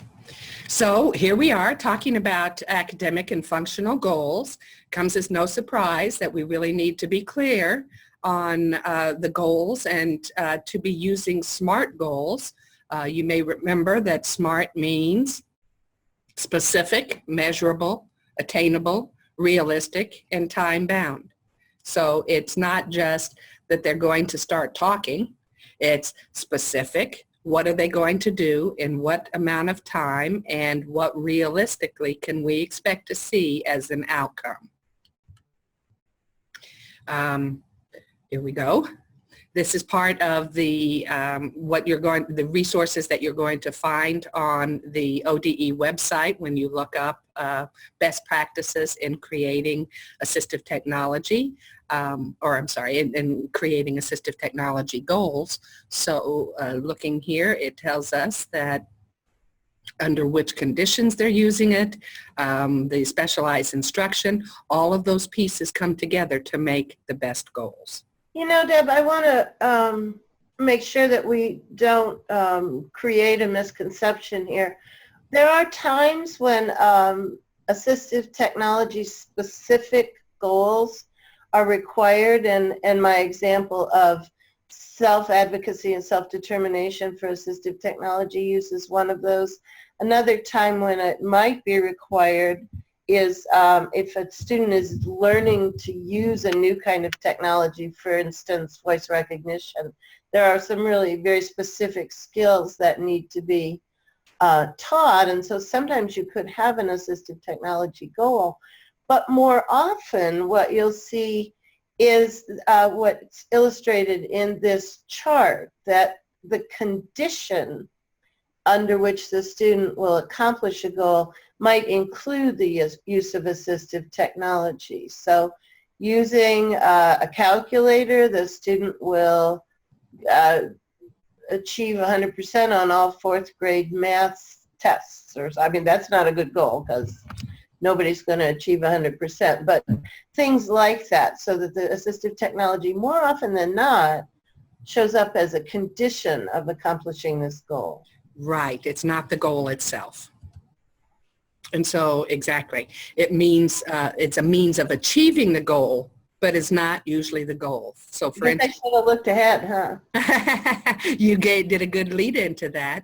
So here we are talking about academic and functional goals. Comes as no surprise that we really need to be clear on the goals and to be using SMART goals. You may remember that SMART means specific, measurable, attainable, realistic, and time-bound. So it's not just that they're going to start talking. It's specific. What are they going to do in what amount of time, and what realistically can we expect to see as an outcome? Here we go. This is part of the the resources that you're going to find on the ODE website when you look up best practices in creating assistive technology, in creating assistive technology goals. So looking here, it tells us that under which conditions they're using it, the specialized instruction, all of those pieces come together to make the best goals. You know, Deb, I want to make sure that we don't create a misconception here. There are times when assistive technology specific goals are required, and my example of self-advocacy and self-determination for assistive technology use is one of those. Another time when it might be required is if a student is learning to use a new kind of technology, for instance, voice recognition. There are some really very specific skills that need to be taught, and so sometimes you could have an assistive technology goal. But more often what you'll see is what's illustrated in this chart, that the condition under which the student will accomplish a goal might include the use of assistive technology. So using a calculator, the student will achieve 100% on all fourth grade math tests. I mean, that's not a good goal because nobody's going to achieve 100%, but things like that, so that the assistive technology more often than not shows up as a condition of accomplishing this goal. Right, it's not the goal itself. And so, exactly, it means it's a means of achieving the goal, but it's not usually the goal. So for instance, I should have looked ahead, huh? You did a good lead into that.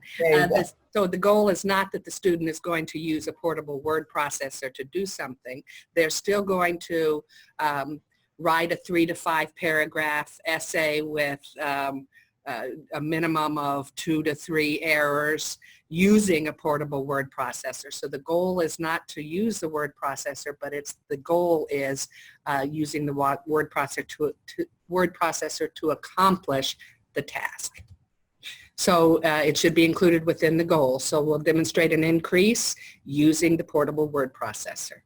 So the goal is not that the student is going to use a portable word processor to do something. They're still going to write a 3 to 5 paragraph essay with a minimum of 2 to 3 errors using a portable word processor. So the goal is not to use the word processor, but the goal is using the word processor to accomplish the task. So it should be included within the goal. So we'll demonstrate an increase using the portable word processor.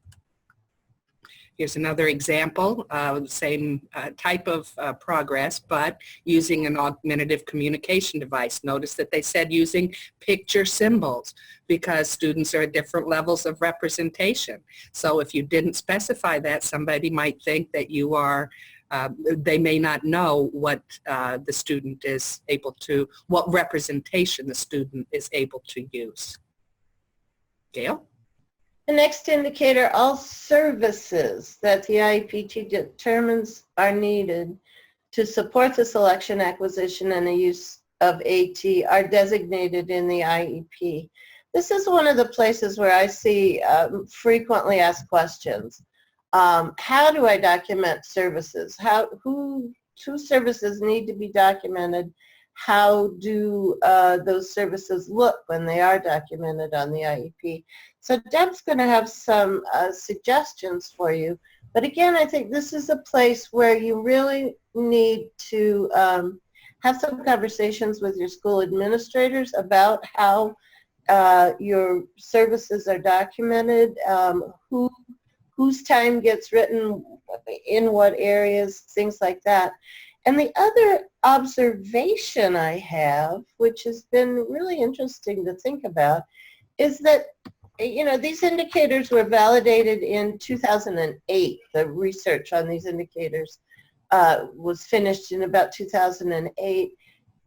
Here's another example of the same type of progress, but using an augmentative communication device. Notice that they said using picture symbols because students are at different levels of representation. So if you didn't specify that, somebody might think that you are, they may not know what the student is able to, what representation the student is able to use. Gail? The next indicator, all services that the IEP determines are needed to support the selection, acquisition, and the use of AT are designated in the IEP. This is one of the places where I see frequently asked questions. How do I document services? Who services need to be documented? How do those services look when they are documented on the IEP? So Deb's going to have some suggestions for you. But again, I think this is a place where you really need to have some conversations with your school administrators about how your services are documented, whose time gets written in what areas, things like that. And the other observation I have, which has been really interesting to think about, is that, you know, these indicators were validated in 2008. The research on these indicators was finished in about 2008.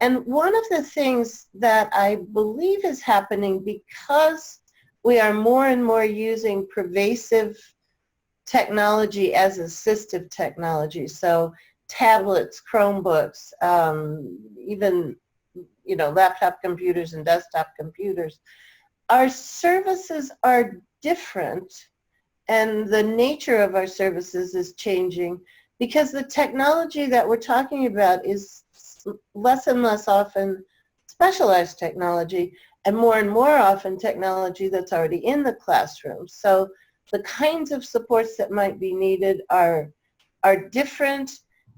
And one of the things that I believe is happening because we are more and more using pervasive technology as assistive technology. So tablets, Chromebooks, even laptop computers and desktop computers. Our services are different, and the nature of our services is changing because the technology that we're talking about is less and less often specialized technology and more often technology that's already in the classroom. So the kinds of supports that might be needed are different,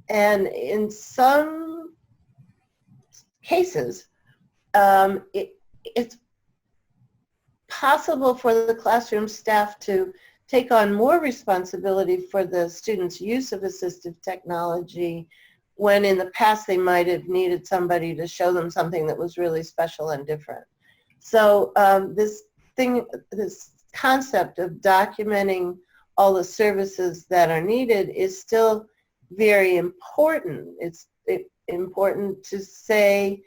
and in some cases, it's possible for the classroom staff to take on more responsibility for the students' use of assistive technology when in the past they might have needed somebody to show them something that was really special and different. So this concept of documenting all the services that are needed is still very important. It's important to say,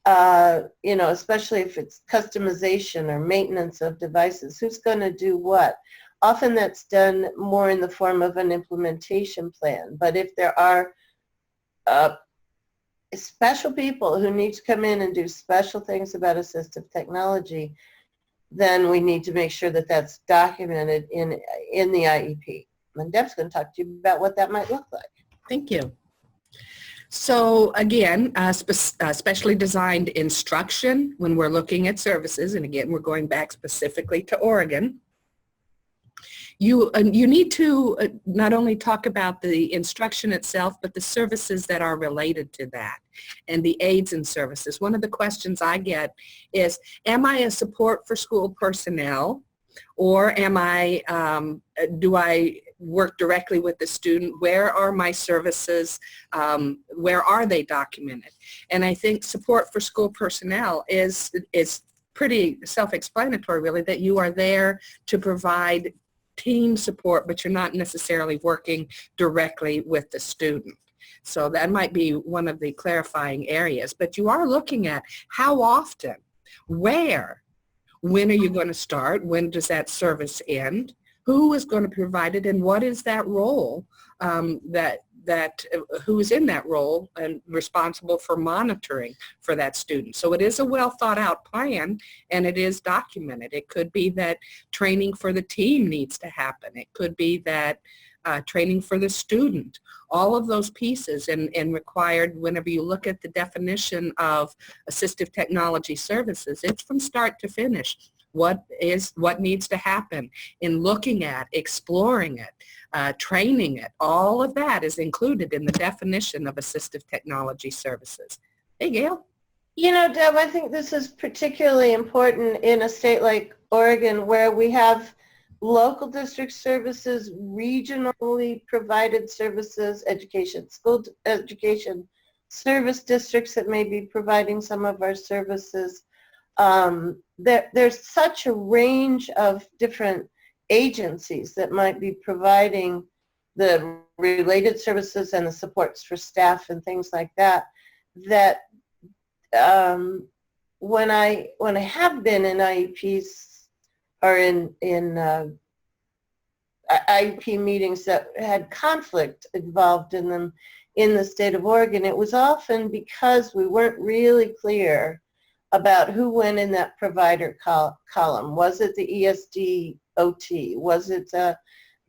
especially if it's customization or maintenance of devices, who's going to do what? Often that's done more in the form of an implementation plan. But if there are special people who need to come in and do special things about assistive technology, then we need to make sure that that's documented in the IEP. And Deb's going to talk to you about what that might look like. Thank you. So again, specially designed instruction when we're looking at services, and again, we're going back specifically to Oregon. You need to not only talk about the instruction itself, but the services that are related to that and the aids and services. One of the questions I get is, am I a support for school personnel, or am I, do I work directly with the student? Where are my services? Where are they documented? And I think support for school personnel is pretty self-explanatory, really, that you are there to provide team support, but you're not necessarily working directly with the student. So that might be one of the clarifying areas. But you are looking at how often, where, when are you going to start, when does that service end, who is going to provide it, and what is that role, who is in that role and responsible for monitoring for that student. So it is a well thought out plan, and it is documented. It could be that training for the team needs to happen. It could be that training for the student. All of those pieces and required, whenever you look at the definition of assistive technology services, it's from start to finish. What needs to happen in looking at, exploring it, training it. All of that is included in the definition of assistive technology services. Hey, Gail. Deb, I think this is particularly important in a state like Oregon, where we have local district services, regionally provided services, school education service districts that may be providing some of our services. There's such a range of different agencies that might be providing the related services and the supports for staff and things like that, that when I have been in IEPs or in IEP meetings that had conflict involved in them in the state of Oregon, it was often because we weren't really clear about who went in that provider column. Was it the ESD OT? Was it a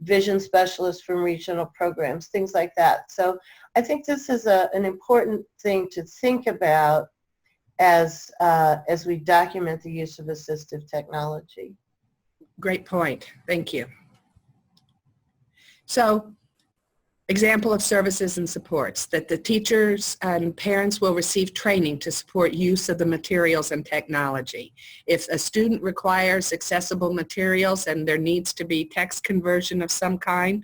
vision specialist from regional programs? Things like that. So I think this is an important thing to think about as we document the use of assistive technology. Great point. Thank you. So, example of services and supports, that the teachers and parents will receive training to support use of the materials and technology. If a student requires accessible materials and there needs to be text conversion of some kind,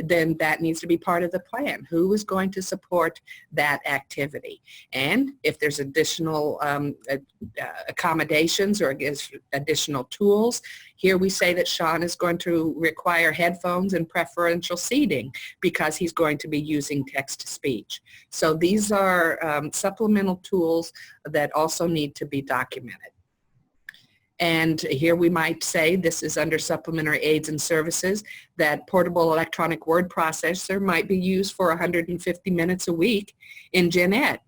then that needs to be part of the plan. Who is going to support that activity? And if there's additional accommodations or additional tools, here we say that Sean is going to require headphones and preferential seating because he's going to be using text-to-speech. So these are supplemental tools that also need to be documented. And here we might say, this is under supplementary aids and services, that portable electronic word processor might be used for 150 minutes a week in gen ed,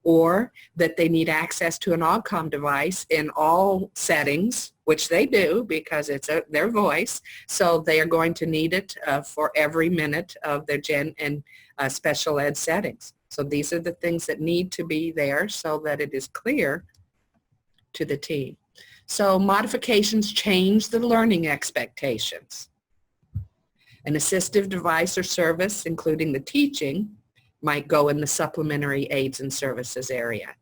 or that they need access to an AUGCOM device in all settings, which they do because it's their voice, so they are going to need it for every minute of their gen and special ed settings. So these are the things that need to be there so that it is clear to the team. So modifications change the learning expectations. An assistive device or service, including the teaching, might go in the supplementary aids and services area.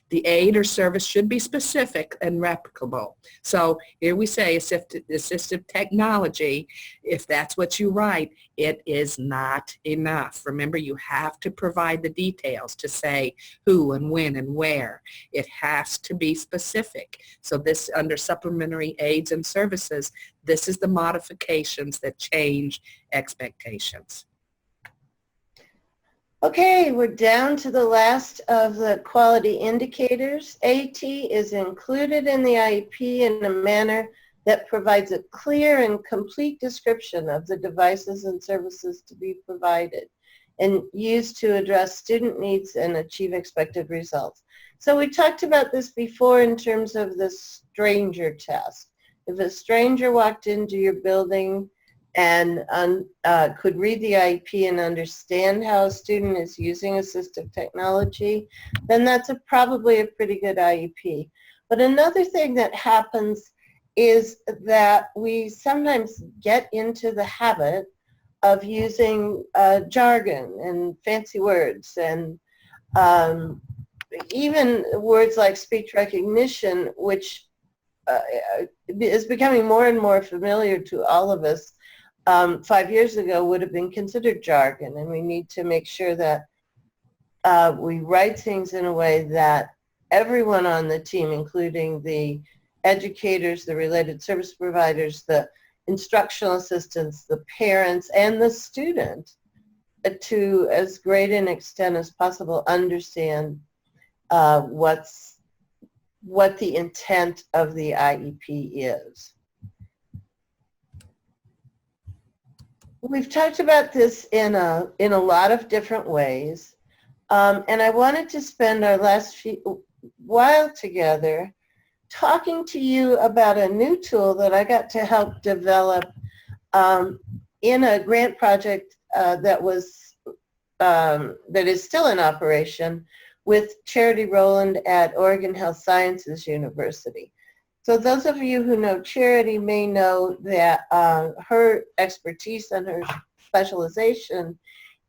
The aid or service should be specific and replicable. So here we say assistive technology. If that's what you write, it is not enough. Remember, you have to provide the details to say who and when and where. It has to be specific. So this, under supplementary aids and services, this is the modifications that change expectations. Okay, we're down to the last of the quality indicators. AT is included in the IEP in a manner that provides a clear and complete description of the devices and services to be provided and used to address student needs and achieve expected results. So we talked about this before in terms of the stranger test. If a stranger walked into your building and could read the IEP and understand how a student is using assistive technology, then that's probably a pretty good IEP. But another thing that happens is that we sometimes get into the habit of using jargon and fancy words, and even words like speech recognition, which is becoming more and more familiar to all of us. 5 years ago would have been considered jargon, and we need to make sure that we write things in a way that everyone on the team, including the educators, the related service providers, the instructional assistants, the parents, and the student, to as great an extent as possible understand what the intent of the IEP is. We've talked about this in a lot of different ways, and I wanted to spend our last while together talking to you about a new tool that I got to help develop in a grant project that is still in operation with Charity Rowland at Oregon Health Sciences University. So those of you who know Charity may know that her expertise and her specialization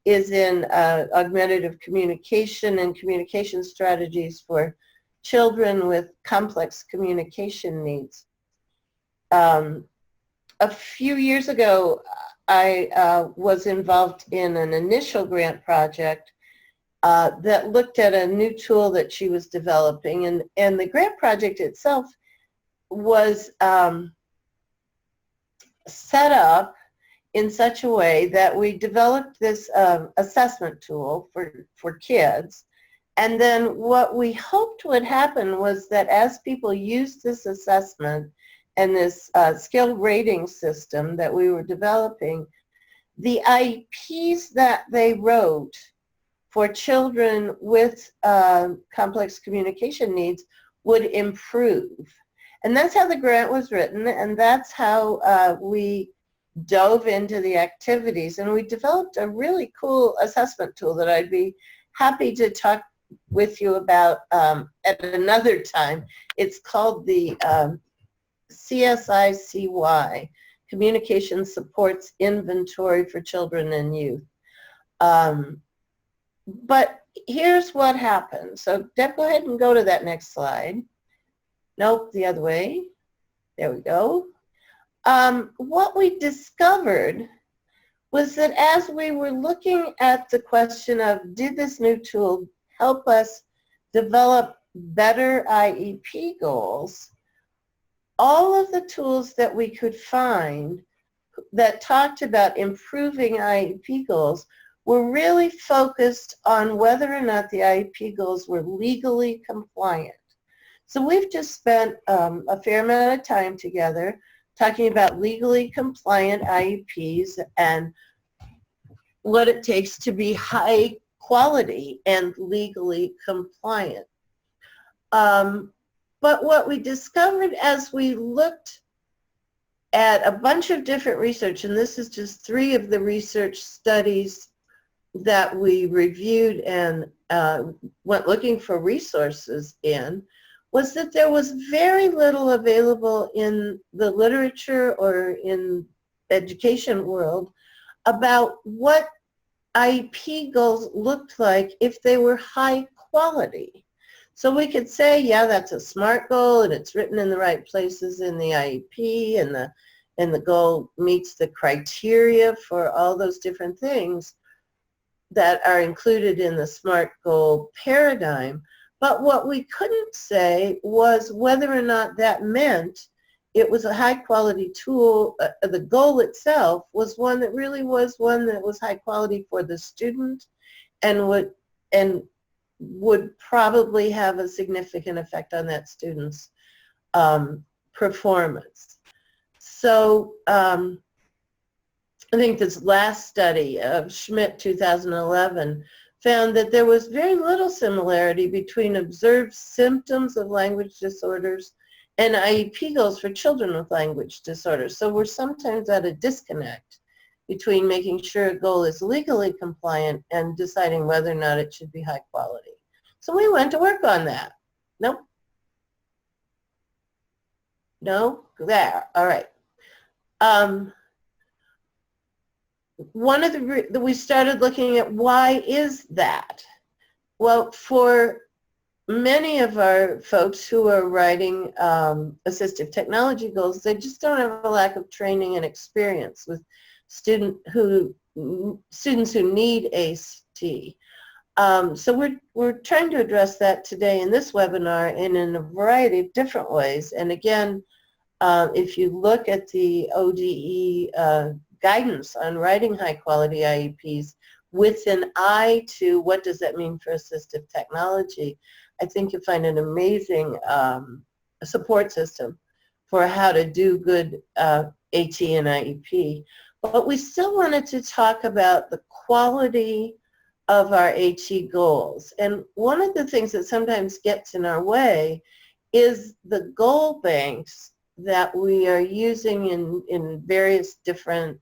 is in augmentative communication and communication strategies for children with complex communication needs. A few years ago, I was involved in an initial grant project that looked at a new tool that she was developing, and the grant project itself was set up in such a way that we developed this assessment tool for kids. And then what we hoped would happen was that as people used this assessment and this skill rating system that we were developing, the IEPs that they wrote for children with complex communication needs would improve. And that's how the grant was written, and that's how we dove into the activities. And we developed a really cool assessment tool that I'd be happy to talk with you about at another time. It's called the CSICY, Communication Supports Inventory for Children and Youth. But here's what happened. So Deb, go ahead and go to that next slide. Nope, the other way. There we go. What we discovered was that as we were looking at the question of, did this new tool help us develop better IEP goals, all of the tools that we could find that talked about improving IEP goals were really focused on whether or not the IEP goals were legally compliant. So we've just spent a fair amount of time together talking about legally compliant IEPs and what it takes to be high quality and legally compliant. But what we discovered as we looked at a bunch of different research, and this is just 3 of the research studies that we reviewed and went looking for resources in, was that there was very little available in the literature or in education world about what IEP goals looked like if they were high quality. So we could say, yeah, that's a SMART goal and it's written in the right places in the IEP, and the goal meets the criteria for all those different things that are included in the SMART goal paradigm. But what we couldn't say was whether or not that meant it was a high quality tool. The goal itself was one that really was one that was high quality for the student and would probably have a significant effect on that student's performance. So I think this last study of Schmidt 2011 found that there was very little similarity between observed symptoms of language disorders and IEP goals for children with language disorders. So we're sometimes at a disconnect between making sure a goal is legally compliant and deciding whether or not it should be high quality. So we went to work on that. Nope. No? There. All right. One of we started looking at why is that? Well, for many of our folks who are writing assistive technology goals, they just don't have a lack of training and experience with students who need ACT. So we're trying to address that today in this webinar and in a variety of different ways. And again, if you look at the ODE guidance on writing high quality IEPs with an eye to what does that mean for assistive technology, I think you'll find an amazing support system for how to do good AT and IEP. But we still wanted to talk about the quality of our AT goals. And one of the things that sometimes gets in our way is the goal banks that we are using in various different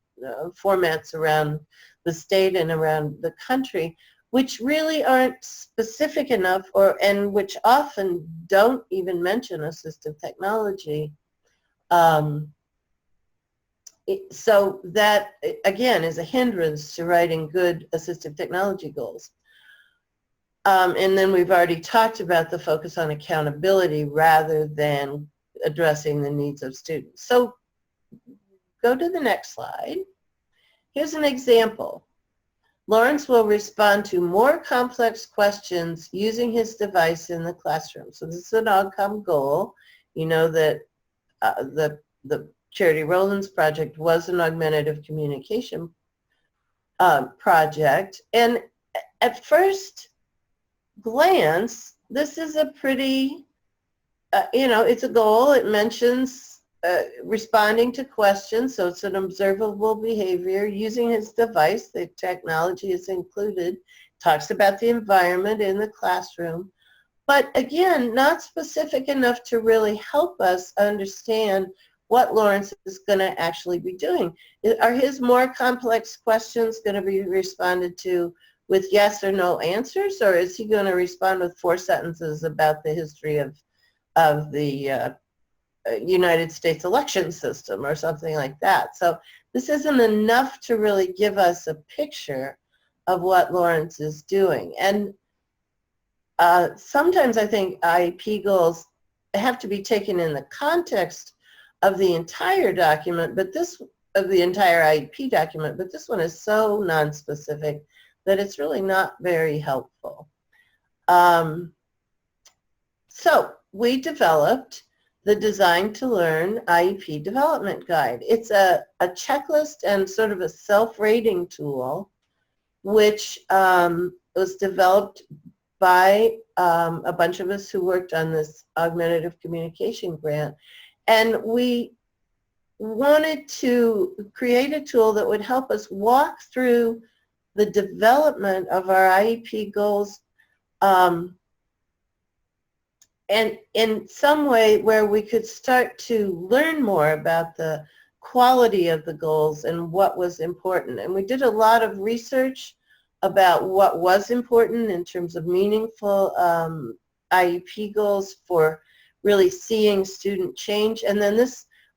formats around the state and around the country, which really aren't specific enough and which often don't even mention assistive technology. So that, again, is a hindrance to writing good assistive technology goals. And then we've already talked about the focus on accountability rather than addressing the needs of students. So go to the next slide. Here's an example. Lawrence will respond to more complex questions using his device in the classroom. So this is an outcome goal. You know that the Charity Rollins project was an augmentative communication project. And at first glance, this is a pretty, it's a goal. It mentions responding to questions, so it's an observable behavior. Using his device, the technology is included. Talks about the environment in the classroom. But again, not specific enough to really help us understand what Lawrence is going to actually be doing. Are his more complex questions going to be responded to with yes or no answers, or is he going to respond with 4 sentences about the history of the United States election system or something like that? So this isn't enough to really give us a picture of what Lawrence is doing. And sometimes I think IEP goals have to be taken in the context of the entire document, but of the entire IEP document, but this one is so non-specific that it's really not very helpful. So we developed the Design to Learn IEP Development Guide. It's a checklist and sort of a self-rating tool which was developed by a bunch of us who worked on this augmentative communication grant. And we wanted to create a tool that would help us walk through the development of our IEP goals and in some way where we could start to learn more about the quality of the goals and what was important. And we did a lot of research about what was important in terms of meaningful IEP goals for really seeing student change. And then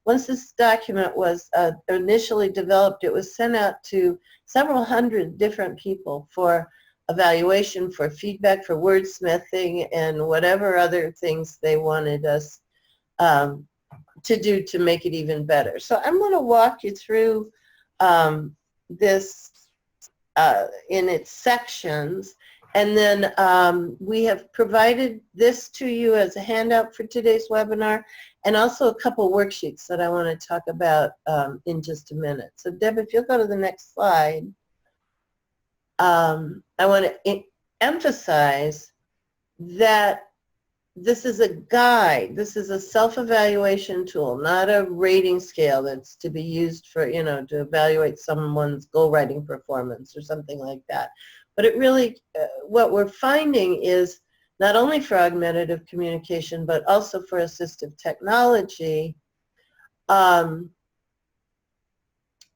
once this document was initially developed, it was sent out to several hundred different people for evaluation, for feedback, for wordsmithing, and whatever other things they wanted us to do to make it even better. So I'm going to walk you through this in its sections, and then we have provided this to you as a handout for today's webinar, and also a couple worksheets that I want to talk about in just a minute. So Deb, if you'll go to the next slide. I want to emphasize that this is a guide. This is a self-evaluation tool, not a rating scale that's to be used for, to evaluate someone's goal writing performance or something like that. But it really, what we're finding is not only for augmentative communication, but also for assistive technology,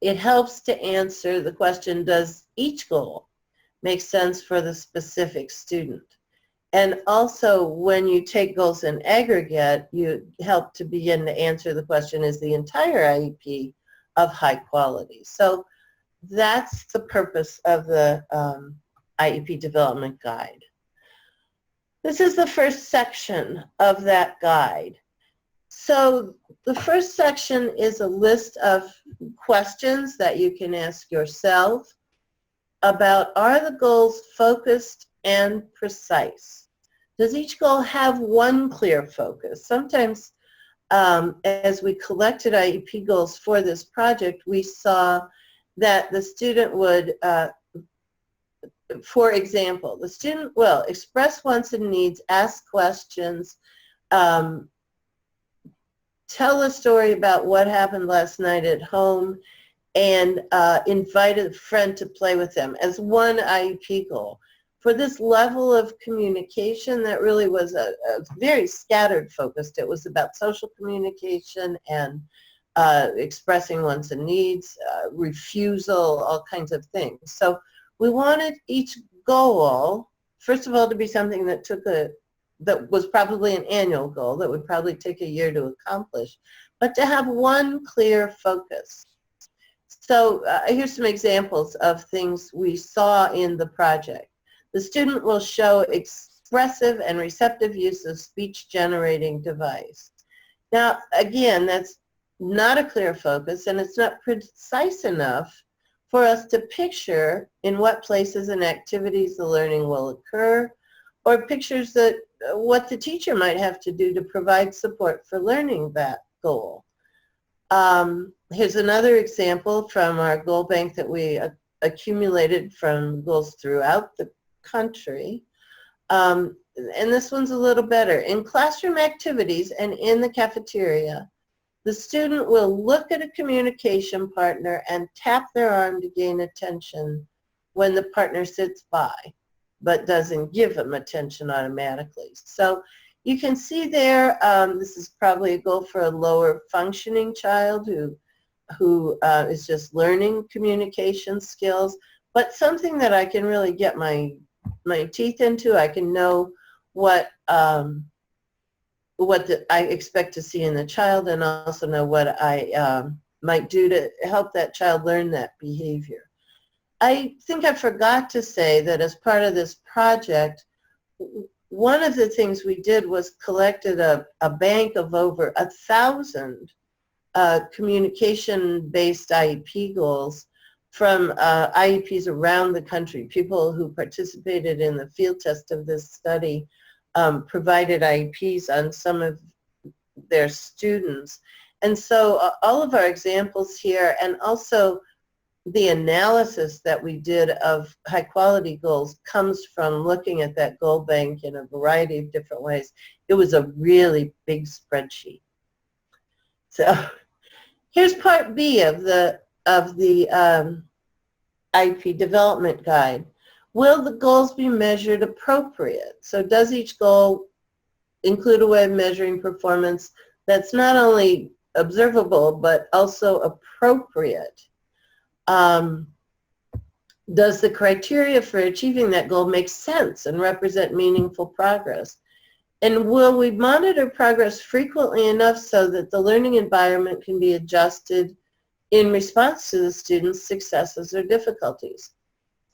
it helps to answer the question, does each goal make sense for the specific student? And also, when you take goals in aggregate, you help to begin to answer the question, is the entire IEP of high quality? So that's the purpose of the IEP Development Guide. This is the first section of that guide. So the first section is a list of questions that you can ask yourself about, are the goals focused and precise? Does each goal have one clear focus? Sometimes as we collected IEP goals for this project, we saw that the student would, for example, the student will express wants and needs, ask questions, tell a story about what happened last night at home, and invite a friend to play with them as one IEP goal. For this level of communication, that really was a very scattered focused. It was about social communication and expressing wants and needs, refusal, all kinds of things. So we wanted each goal, first of all, to be something that that was probably an annual goal that would probably take a year to accomplish, but to have one clear focus. So here's some examples of things we saw in the project. The student will show expressive and receptive use of speech-generating device. Now, again, that's not a clear focus, and it's not precise enough for us to picture in what places and activities the learning will occur, or pictures that what the teacher might have to do to provide support for learning that goal. Here's another example from our goal bank that we accumulated from goals throughout the country. And this one's a little better. In classroom activities and in the cafeteria, the student will look at a communication partner and tap their arm to gain attention when the partner sits by, but doesn't give them attention automatically. So you can see there, this is probably a goal for a lower functioning child who is just learning communication skills, but something that I can really get my teeth into. I can know what I expect to see in the child, and also know what I might do to help that child learn that behavior. I think I forgot to say that as part of this project, one of the things we did was collected a bank of over 1,000 communication-based IEP goals from IEPs around the country. People who participated in the field test of this study provided IEPs on some of their students. And so all of our examples here, and also the analysis that we did of high quality goals comes from looking at that goal bank in a variety of different ways. It was a really big spreadsheet. So here's part B of the IEP development guide. Will the goals be measured appropriate? So does each goal include a way of measuring performance that's not only observable but also appropriate? Does the criteria for achieving that goal make sense and represent meaningful progress? And will we monitor progress frequently enough so that the learning environment can be adjusted in response to the students' successes or difficulties?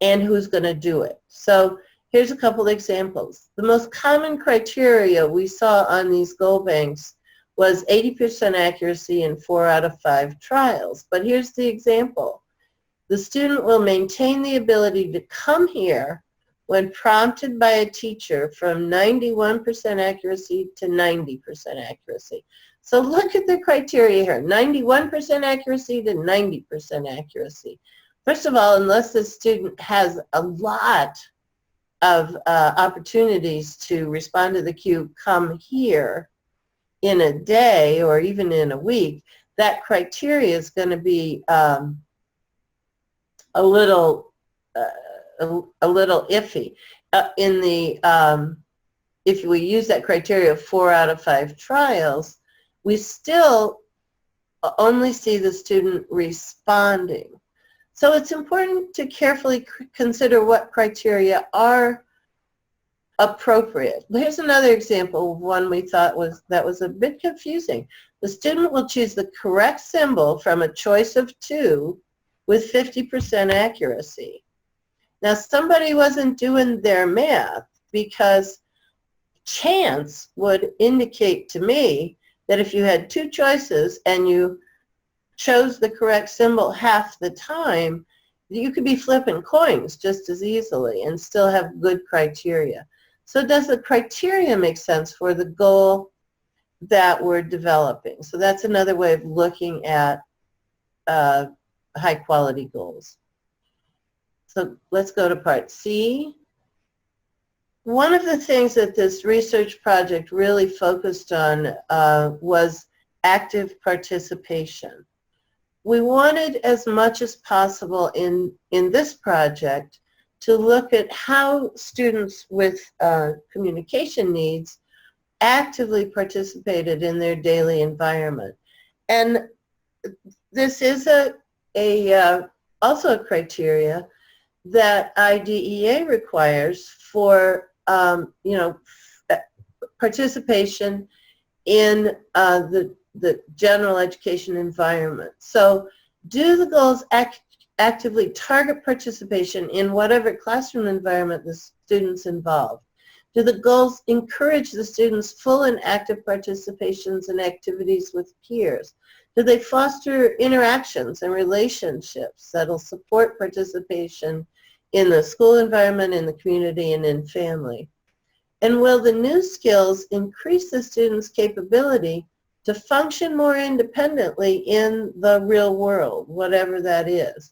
And who's going to do it? So here's a couple examples. The most common criteria we saw on these goal banks was 80% accuracy in 4 out of 5 trials. But here's the example. The student will maintain the ability to come here when prompted by a teacher from 91% accuracy to 90% accuracy. So look at the criteria here, 91% accuracy to 90% accuracy. First of all, unless the student has a lot of opportunities to respond to the cue, come here in a day or even in a week, that criteria is going to be a little iffy. If we use that criteria of 4 out of 5 trials, we still only see the student responding. So it's important to carefully consider what criteria are appropriate. Here's another example of one we thought was a bit confusing. The student will choose the correct symbol from a choice of 2 with 50% accuracy. Now somebody wasn't doing their math, because chance would indicate to me that if you had 2 choices and you chose the correct symbol half the time, you could be flipping coins just as easily and still have good criteria. So does the criteria make sense for the goal that we're developing? So that's another way of looking at high quality goals. So let's go to part C. One of the things that this research project really focused on was active participation. We wanted as much as possible in this project to look at how students with communication needs actively participated in their daily environment. And this is also a criteria that IDEA requires for participation in the general education environment. So do the goals actively target participation in whatever classroom environment the students involved? Do the goals encourage the students' full and active participations in activities with peers? Do they foster interactions and relationships that will support participation in the school environment, in the community, and in family? And will the new skills increase the students' capability to function more independently in the real world, whatever that is?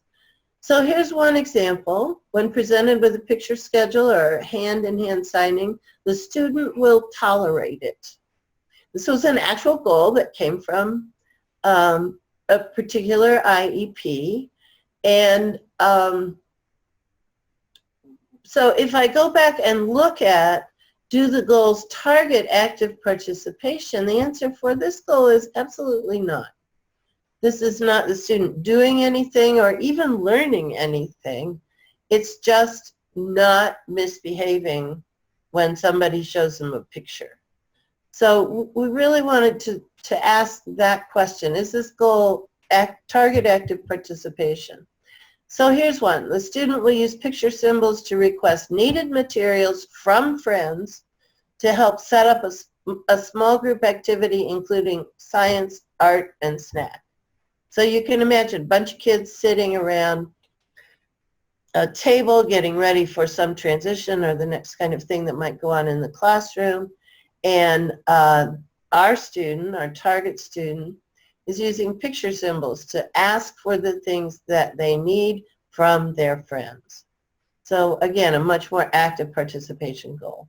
So here's one example. When presented with a picture schedule or hand-in-hand signing, the student will tolerate it. This was an actual goal that came from a particular IEP. And so if I go back and look at, do the goals target active participation, the answer for this goal is absolutely not. This is not the student doing anything or even learning anything. It's just not misbehaving when somebody shows them a picture. So we really wanted to ask that question. Is this goal target active participation? So here's one. The student will use picture symbols to request needed materials from friends to help set up a small group activity including science, art, and snack. So you can imagine a bunch of kids sitting around a table getting ready for some transition or the next kind of thing that might go on in the classroom. And our student, our target student, is using picture symbols to ask for the things that they need from their friends. So again, a much more active participation goal.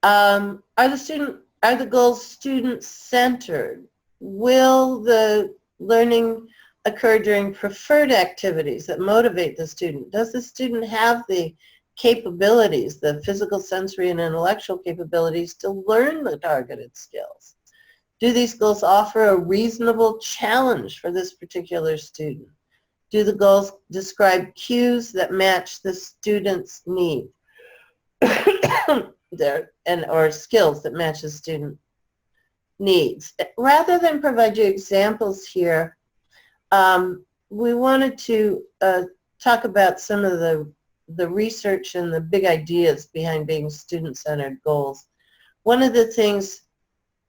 Are the goals student-centered? Will the learning occur during preferred activities that motivate the student? Does the student have the capabilities, the physical, sensory, and intellectual capabilities to learn the targeted skills? Do these goals offer a reasonable challenge for this particular student? Do the goals describe cues that match the student's need? Or skills that match the student needs. Rather than provide you examples here, we wanted to talk about some of the research and the big ideas behind being student-centered goals. One of the things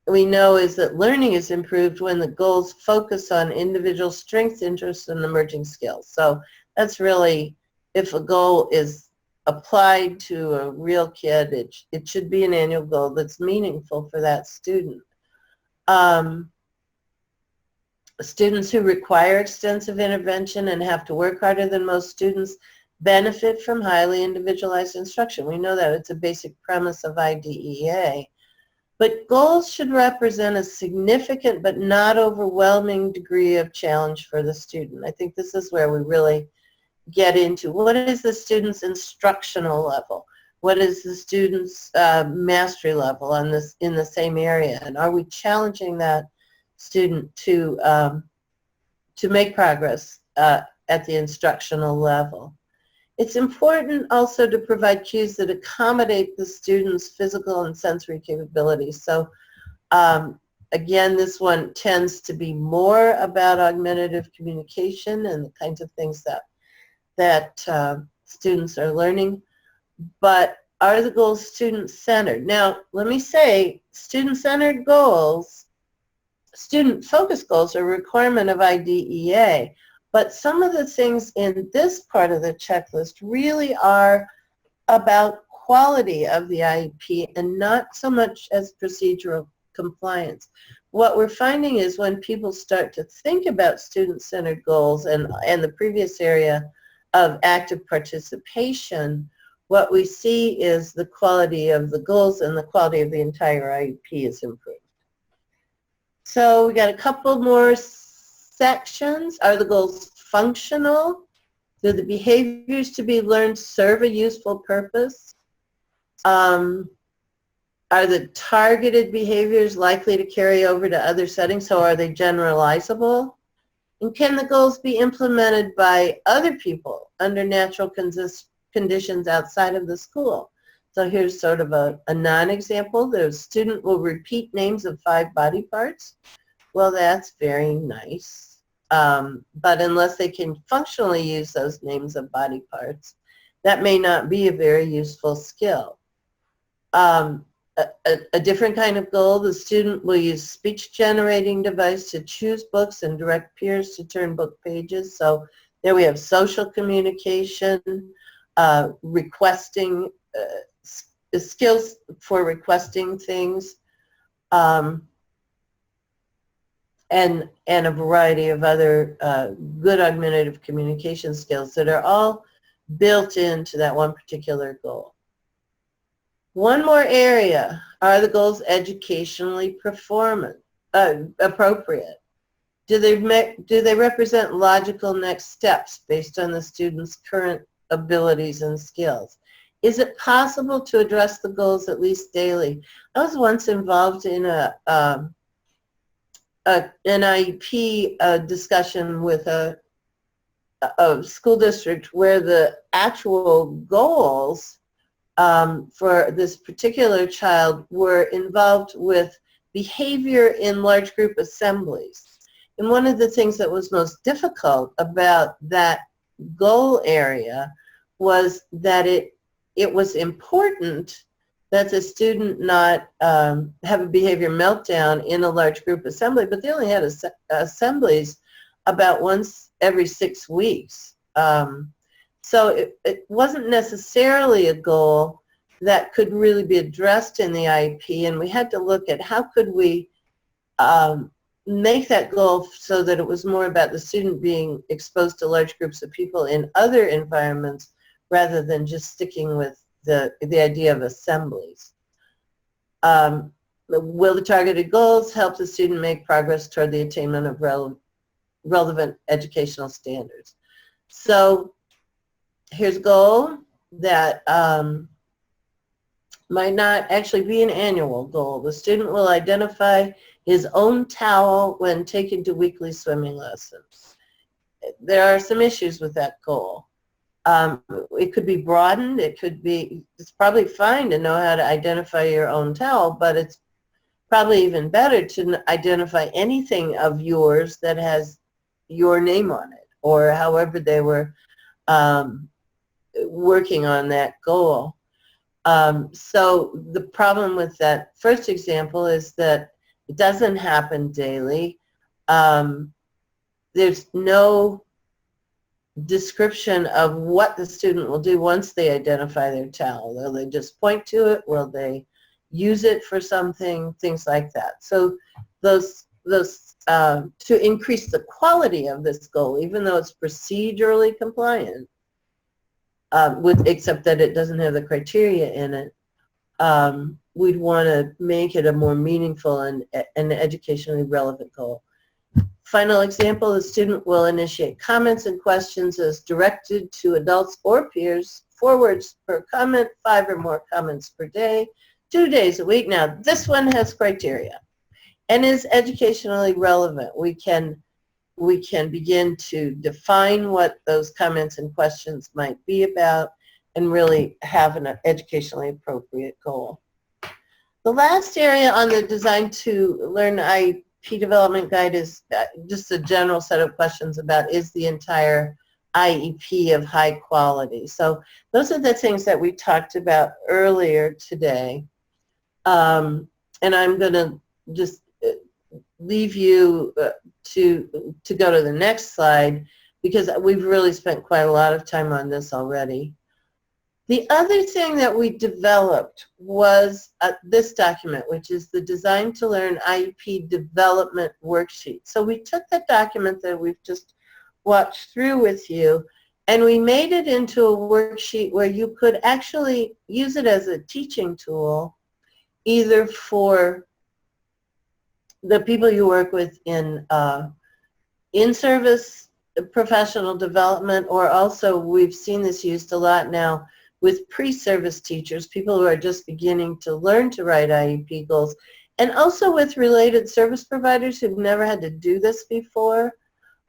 we know is that learning is improved when the goals focus on individual strengths, interests, and emerging skills. So that's really, if a goal is applied to a real kid, it should be an annual goal that's meaningful for that student. Students who require extensive intervention and have to work harder than most students benefit from highly individualized instruction. We know that it's a basic premise of IDEA. But goals should represent a significant but not overwhelming degree of challenge for the student. I think this is where we really get into what is the student's instructional level, what is the student's mastery level on this in the same area, and are we challenging that student to make progress at the instructional level. It's important also to provide cues that accommodate the student's physical and sensory capabilities. So again, this one tends to be more about augmentative communication and the kinds of things that students are learning. But are the goals student-centered? Now, let me say, student-centered goals, student-focused goals are a requirement of IDEA. But some of the things in this part of the checklist really are about quality of the IEP and not so much as procedural compliance. What we're finding is when people start to think about student-centered goals and the previous area of active participation, what we see is the quality of the goals and the quality of the entire IEP is improved. So we got a couple more sections. Are the goals functional? Do the behaviors to be learned serve a useful purpose? Are the targeted behaviors likely to carry over to other settings? So are they generalizable? And can the goals be implemented by other people under natural conditions outside of the school? So here's sort of a non-example. The student will repeat names of 5 body parts. Well, that's very nice. But unless they can functionally use those names of body parts, that may not be a very useful skill. A different kind of goal, the student will use speech-generating device to choose books and direct peers to turn book pages. So there we have social communication, requesting, skills for requesting things, and a variety of other good augmentative communication skills that are all built into that one particular goal. One more area, are the goals educationally appropriate? Do they represent logical next steps based on the student's current abilities and skills? Is it possible to address the goals at least daily? I was once involved in an IEP discussion with a school district where the actual goals for this particular child were involved with behavior in large group assemblies. And one of the things that was most difficult about that goal area was that it was important that the student not have a behavior meltdown in a large group assembly, but they only had assemblies about once every 6 weeks. So it wasn't necessarily a goal that could really be addressed in the IEP, and we had to look at how could we make that goal so that it was more about the student being exposed to large groups of people in other environments rather than just sticking with the idea of assemblies. Will the targeted goals help the student make progress toward the attainment of relevant educational standards? So here's a goal that might not actually be an annual goal. The student will identify his own towel when taken to weekly swimming lessons. There are some issues with that goal. It could be broadened. It's probably fine to know how to identify your own towel, but it's probably even better to identify anything of yours that has your name on it, or however they were working on that goal. So the problem with that first example is that it doesn't happen daily. There's no description of what the student will do once they identify their towel. Will they just point to it? Will they use it for something? Things like that. So those to increase the quality of this goal, even though it's procedurally compliant, except that it doesn't have the criteria in it, we'd want to make it a more meaningful and educationally relevant goal. Final example, the student will initiate comments and questions as directed to adults or peers, 4 words per comment, 5 or more comments per day, 2 days a week. Now, this one has criteria and is educationally relevant. We can begin to define what those comments and questions might be about and really have an educationally appropriate goal. The last area on the Design to Learn IEP Development Guide is just a general set of questions about, is the entire IEP of high quality? So those are the things that we talked about earlier today. And I'm going to just leave you to go to the next slide, because we've really spent quite a lot of time on this already. The other thing that we developed was this document, which is the Design to Learn IEP Development Worksheet. So we took the document that we've just walked through with you, and we made it into a worksheet where you could actually use it as a teaching tool, either for the people you work with in in-service professional development, or also we've seen this used a lot now with pre-service teachers, people who are just beginning to learn to write IEP goals, and also with related service providers who've never had to do this before.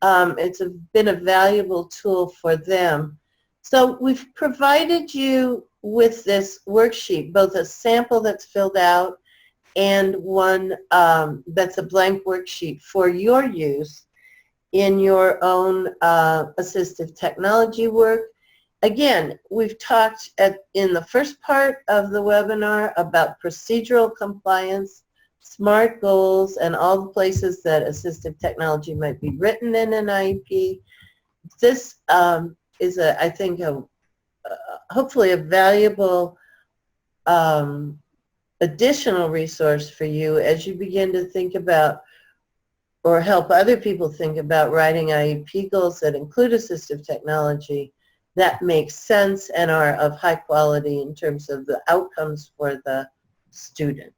It's been a valuable tool for them. So we've provided you with this worksheet, both a sample that's filled out and one that's a blank worksheet for your use in your own assistive technology work. Again, we've talked in the first part of the webinar about procedural compliance, SMART goals, and all the places that assistive technology might be written in an IEP. This is, I think, hopefully a valuable additional resource for you as you begin to think about, or help other people think about, writing IEP goals that include assistive technology that make sense and are of high quality in terms of the outcomes for the student.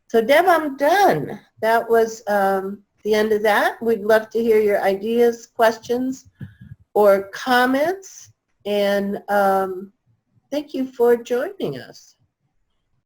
So Deb, I'm done. That was the end of that. We'd love to hear your ideas, questions, or comments, and thank you for joining us.